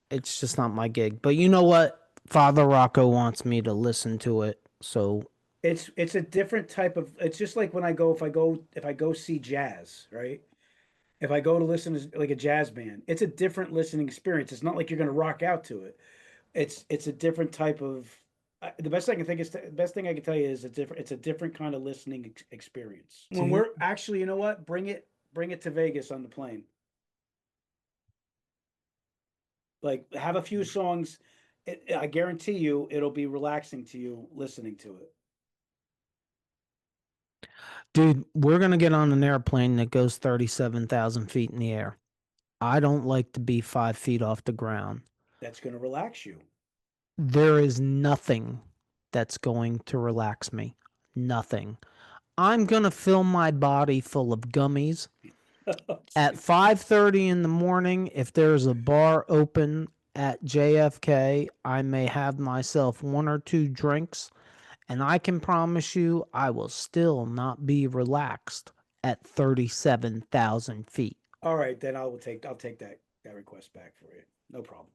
It's just not my gig. But you know what? Father Rocco wants me to listen to it. So It's a different type of. It's just like when if I go see jazz, right? If I go to listen to like a jazz band, it's a different listening experience. It's not like you're going to rock out to it. It's a different type of. The best I can think is the best thing I can tell you is it's a different kind of listening experience. When we're actually, you know what? Bring it to Vegas on the plane. Like, have a few songs. I guarantee you, it'll be relaxing to you listening to it. dude, we're going to get on an airplane that goes 37,000 feet in the air. I don't like to be 5 feet off the ground. That's going to relax you. There is nothing that's going to relax me. Nothing. I'm going to fill my body full of gummies. At 5:30 in the morning, if there's a bar open at JFK, I may have myself 1 or 2 drinks, and I can promise you I will still not be relaxed at 37,000 feet. All right, then I'll take that request back for you. No problem.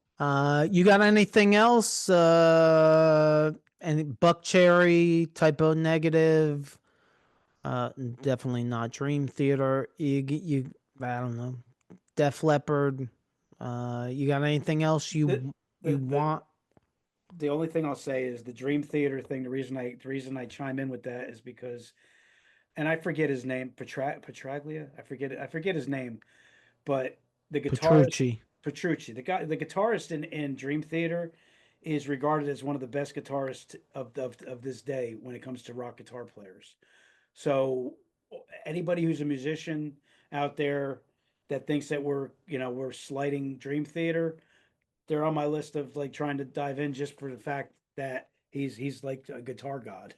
You got anything else? Any Buck Cherry, Typo Negative? Definitely not Dream Theater. I don't know. Def Leppard. You got anything else you want? The only thing I'll say is the Dream Theater thing. The reason I chime in with that is because, and I forget his name, Petraglia. I forget his name, but the guitarist Petrucci, the guitarist in Dream Theater, is regarded as one of the best guitarists of this day when it comes to rock guitar players. So anybody who's a musician out there that thinks that we're slighting Dream Theater, they're on my list of like trying to dive in just for the fact that he's like a guitar god.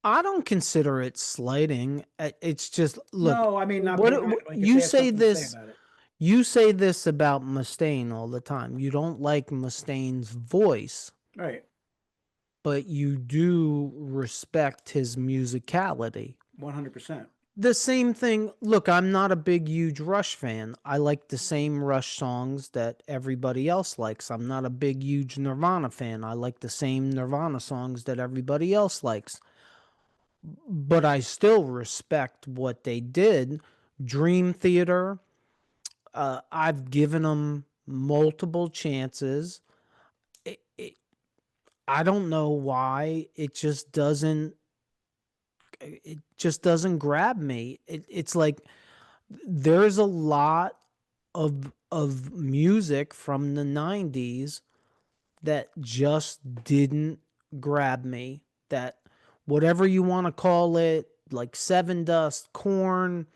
I don't consider it slighting. It's just look. No, I mean not What, being what like if you they have say something to say this? about it. You say this about Mustaine all the time. You don't like Mustaine's voice, Right. but you do respect his musicality. 100%. The same thing. Look, I'm not a big, huge Rush fan. I like the same Rush songs that everybody else likes. I'm not a big, huge Nirvana fan. I like the same Nirvana songs that everybody else likes. But I still respect what they did. Dream Theater, I've given them multiple chances. I don't know why it just doesn't grab me. It's like there's a lot of music from the 90s that just didn't grab me. That whatever you want to call it, like Seven Dust, Korn,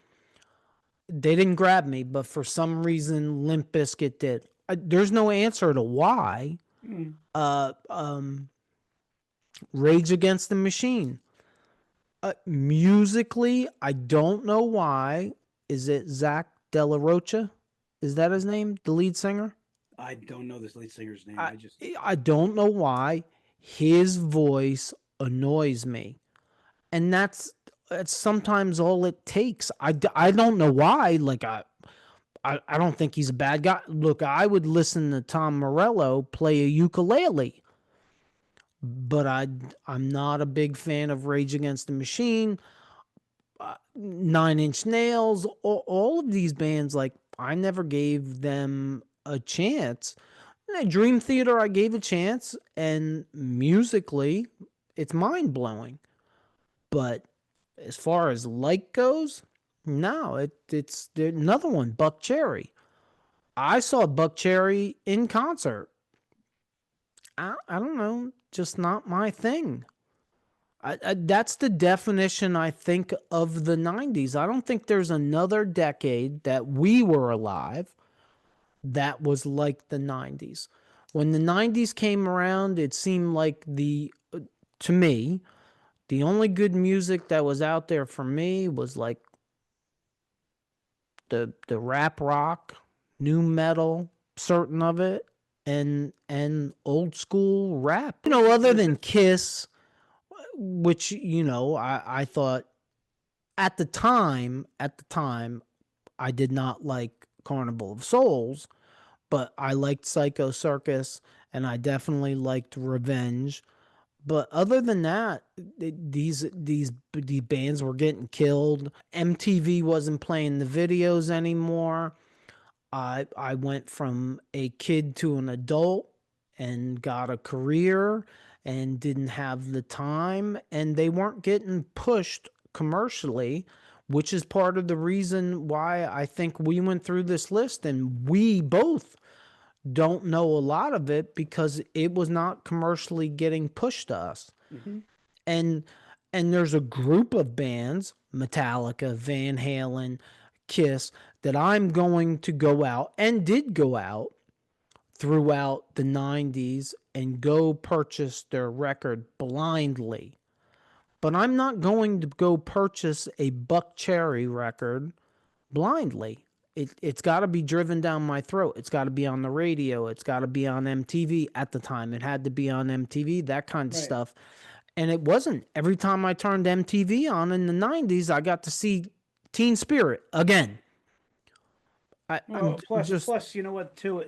they didn't grab me, but for some reason Limp Bizkit did. There's no answer to why. Mm. Uh, um, Rage Against the Machine. Musically, I don't know why. Is it Zach De La Rocha? Is that his name? The lead singer? I don't know this lead singer's name. I, I just I don't know why. His voice annoys me. And that's sometimes all it takes. I don't know why. Like, I don't think he's a bad guy. Look, I would listen to Tom Morello play a ukulele, but I'm not a big fan of Rage Against the Machine. Nine Inch Nails, all of these bands, like I never gave them a chance. Dream Theater, I gave a chance, and musically, it's mind blowing. But as far as like goes, no, it's another one, Buck Cherry. I saw Buck Cherry in concert. I don't know, just not my thing. That's the definition, I think, of the 90s. I don't think there's another decade that we were alive that was like the 90s. When the 90s came around, it seemed like to me, the only good music that was out there for me was like the rap rock, new metal, certain of it, and old school rap. Other than Kiss, which I thought at the time I did not like Carnival of Souls, but I liked Psycho Circus and I definitely liked Revenge. But other than that, these bands were getting killed. MTV wasn't playing the videos anymore. I went from a kid to an adult and got a career and didn't have the time, and they weren't getting pushed commercially, which is part of the reason why I think we went through this list and we both don't know a lot of it because it was not commercially getting pushed to us. Mhm. And there's a group of bands, Metallica, Van Halen, Kiss, that I'm going to go out and did go out throughout the 90s and go purchase their record blindly. But I'm not going to go purchase a Buck Cherry record blindly. It's got to be driven down my throat. It's got to be on the radio. It's got to be on MTV at the time. It had to be on MTV, that kind of Right. stuff. And it wasn't. Every time I turned MTV on in the 90s, I got to see Teen Spirit again. I'm just plus, you know what too,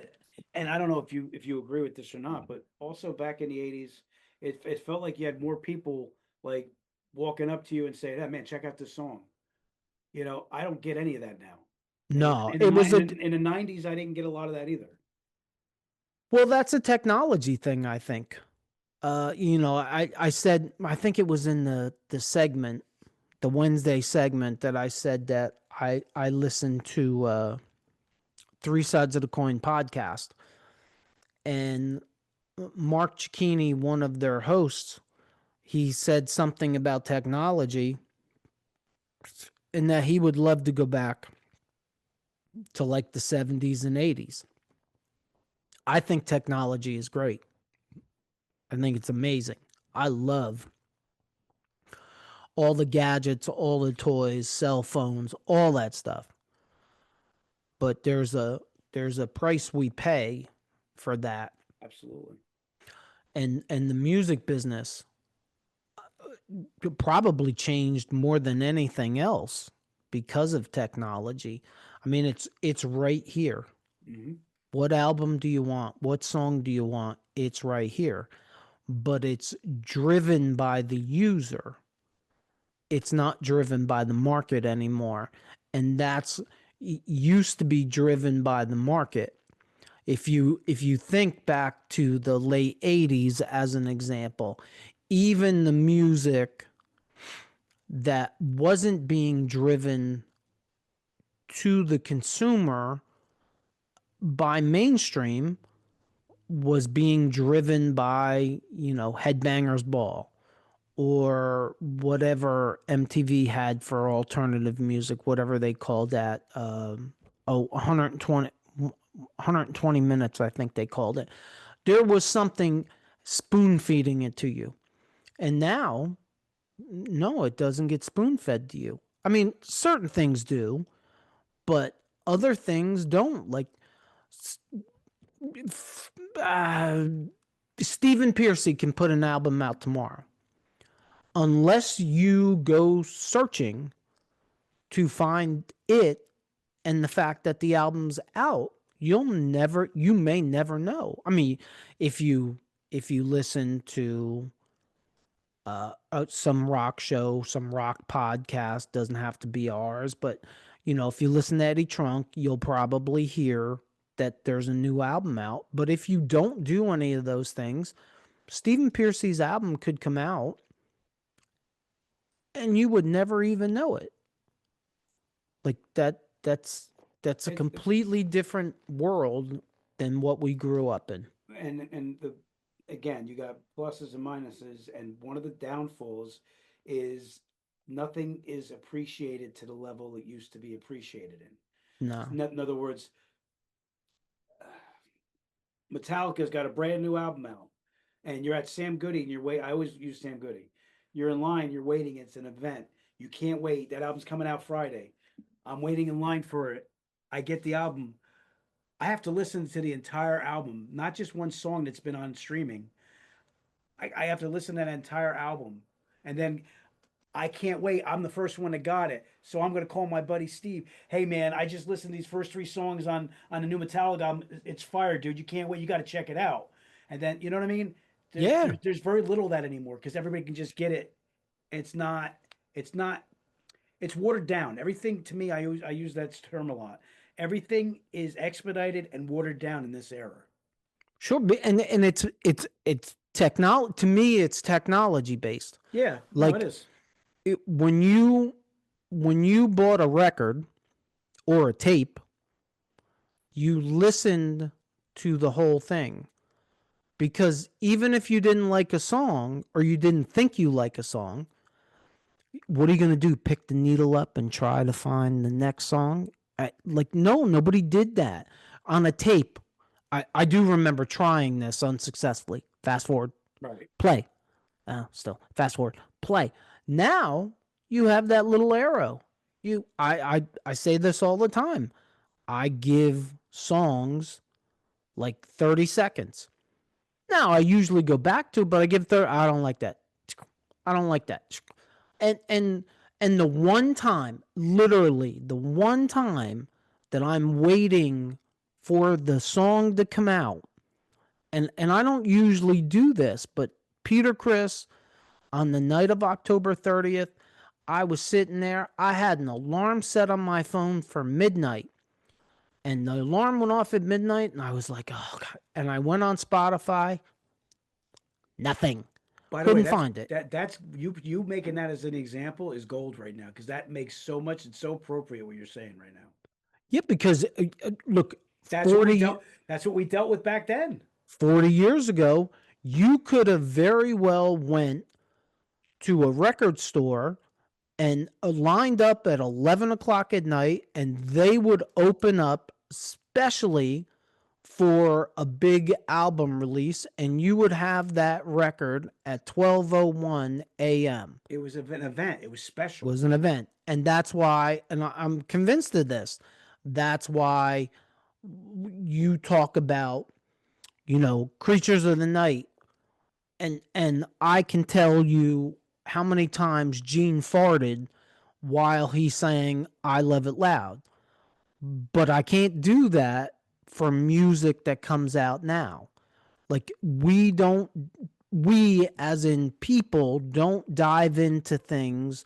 and I don't know if you agree with this or not, but also back in the 80s, it felt like you had more people like walking up to you and saying, "Hey man, check out this song." I don't get any of that now. no. In It was in the 90s, I didn't get a lot of that either. well, that's a technology thing, I think. I said, I think it was in the segment, the Wednesday segment, that I said that I listened to Three Sides of the Coin podcast, and Mark Cicchini, one of their hosts, he said something about technology and that he would love to go back to like the 70s and 80s. I think technology is great. I think it's amazing. I love all the gadgets, all the toys, cell phones, all that stuff. But there's a price we pay for that. Absolutely. And the music business probably changed more than anything else because of technology. I mean, it's right here. Mm-hmm. What album do you want? What song do you want? It's right here. But it's driven by the user. It's not driven by the market anymore. And that's used to be driven by the market. If you think back to the late 80s as an example, even the music that wasn't being driven to the consumer by mainstream was being driven by, Headbangers Ball or whatever MTV had for alternative music, whatever they called that. 120 minutes, I think they called it. There was something spoon feeding it to you. And now, no, it doesn't get spoon fed to you. I mean, certain things do, but other things don't. Like, Stephen Pearcy can put an album out tomorrow. Unless you go searching to find it and the fact that the album's out, you may never know. I mean, if you listen to some rock show, some rock podcast, doesn't have to be ours, but if you listen to Eddie Trunk, you'll probably hear that there's a new album out. But if you don't do any of those things, Stephen Pearcy's album could come out and you would never even know it. Like that's a completely different world than what we grew up in. And again, you got pluses and minuses, and one of the downfalls is nothing is appreciated to the level it used to be appreciated in. No. In other words, Metallica's got a brand new album out, and you're at Sam Goody, and you're waiting. I always use Sam Goody. You're in line, you're waiting. It's an event. You can't wait. That album's coming out Friday. I'm waiting in line for it. I get the album. I have to listen to the entire album, not just one song that's been on streaming. I have to listen to that entire album. And then I can't wait. I'm the first one that got it. So I'm going to call my buddy Steve. Hey, man, I just listened to these first 3 songs on the new Metallica album. It's fire, dude. You can't wait. You got to check it out. And then, you know what I mean? There's very little of that anymore because everybody can just get it. It's watered down. Everything, to me, I use that term a lot. Everything is expedited and watered down in this era. Sure, and it's technology. To me, it's technology based. Yeah, like it is. When you bought a record or a tape, you listened to the whole thing, because even if you didn't like a song or you didn't think you like a song, what are you going to do? Pick the needle up and try to find the next song? No, nobody did that. On a tape, I do remember trying this unsuccessfully. Fast forward. Right. Play. Still. Fast forward. Play. Now, you have that little arrow. I say this all the time. I give songs like 30 seconds. Now, I usually go back to it, but I give 30. I don't like that. I don't like that. And the one time, literally the one time that I'm waiting for the song to come out, and I don't usually do this, but Peter Criss, on the night of October 30th, I was sitting there. I had an alarm set on my phone for midnight, and the alarm went off at midnight, and I was like, oh, God. And I went on Spotify. Nothing. By the way, Couldn't find it. That's you making that as an example is gold right now, because that makes so much. It's so appropriate what you're saying right now. Yeah, because look, that's what we dealt with back then. 40 years ago, you could have very well went to a record store and lined up at 11 o'clock at night, and they would open up specially for a big album release, and you would have that record at 12:01 a.m. It was an event. It was special. Was an event. And that's why, and I'm convinced of this, that's why you talk about, Creatures of the Night. And I can tell you how many times Gene farted while he's saying, I Love It Loud. But I can't do that for music that comes out now. Like, we as in people, don't dive into things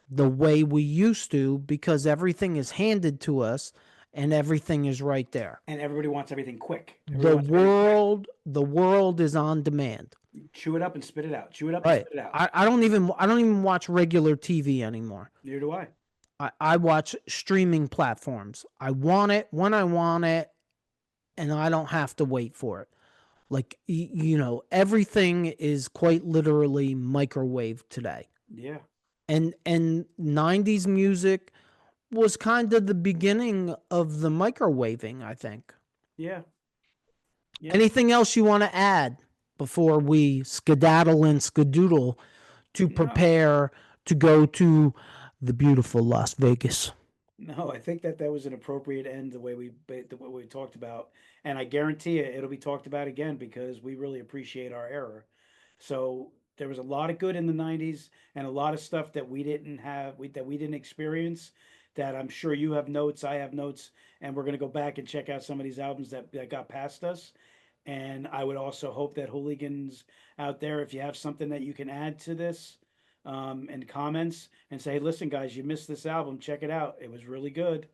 the way we used to, because everything is handed to us and everything is right there. And everybody wants everything quick. The world is on demand. Chew it up and spit it out. Chew it up Right. and spit it out. I don't even watch regular TV anymore. Neither do I. I watch streaming platforms. I want it when I want it, and I don't have to wait for it. Like, everything is quite literally microwave today. Yeah. And 90s music was kind of the beginning of the microwaving, I think. Yeah. Anything else you want to add before we skedaddle and skadoodle to prepare to go to the beautiful Las Vegas? No, I think that was an appropriate end the way we talked about, and I guarantee you it'll be talked about again because we really appreciate our era. So there was a lot of good in the '90s and a lot of stuff that we didn't have, that we didn't experience. That I'm sure you have notes, I have notes, and we're going to go back and check out some of these albums that got past us. And I would also hope that hooligans out there, if you have something that you can add to this, and comments and say, hey, listen, guys, you missed this album. Check it out. It was really good.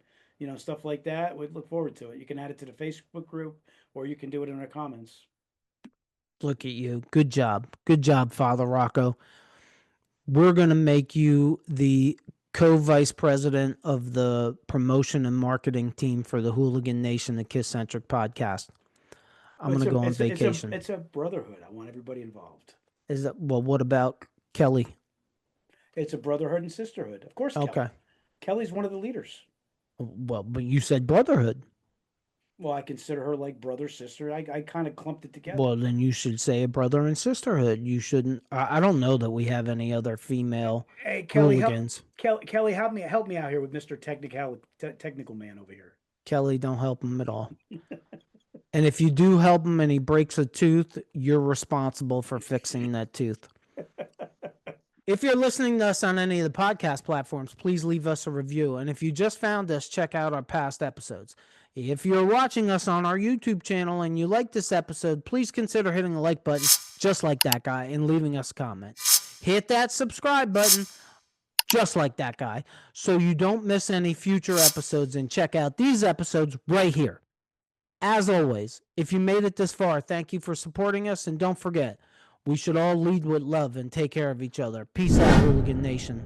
Stuff like that. We'd look forward to it. You can add it to the Facebook group or you can do it in our comments. Look at you. Good job. Good job, Father Rocco. We're going to make you the co-vice president of the promotion and marketing team for the Hooligan Nation, the KISS-Centric Podcast. I'm going to go on vacation. It's a brotherhood. I want everybody involved. What about Kelly? It's a brotherhood and sisterhood. Of course, Kelly. Okay. Kelly's one of the leaders. Well, but you said brotherhood. Well, I consider her like brother, sister. I kind of clumped it together. Well, then you should say a brother and sisterhood. You shouldn't. I don't know that we have any other female hooligans. Kelly, help me out here with Mr. Technical Man over here. Kelly, don't help him at all. And if you do help him and he breaks a tooth, you're responsible for fixing that tooth. If you're listening to us on any of the podcast platforms, please leave us a review. And if you just found us, check out our past episodes. If you're watching us on our YouTube channel and you like this episode, please consider hitting the like button, just like that guy, and leaving us a comment. Hit that subscribe button, just like that guy, so you don't miss any future episodes, and check out these episodes right here. As always, if you made it this far, thank you for supporting us, and don't forget, we should all lead with love and take care of each other. Peace out, Hooligan Nation.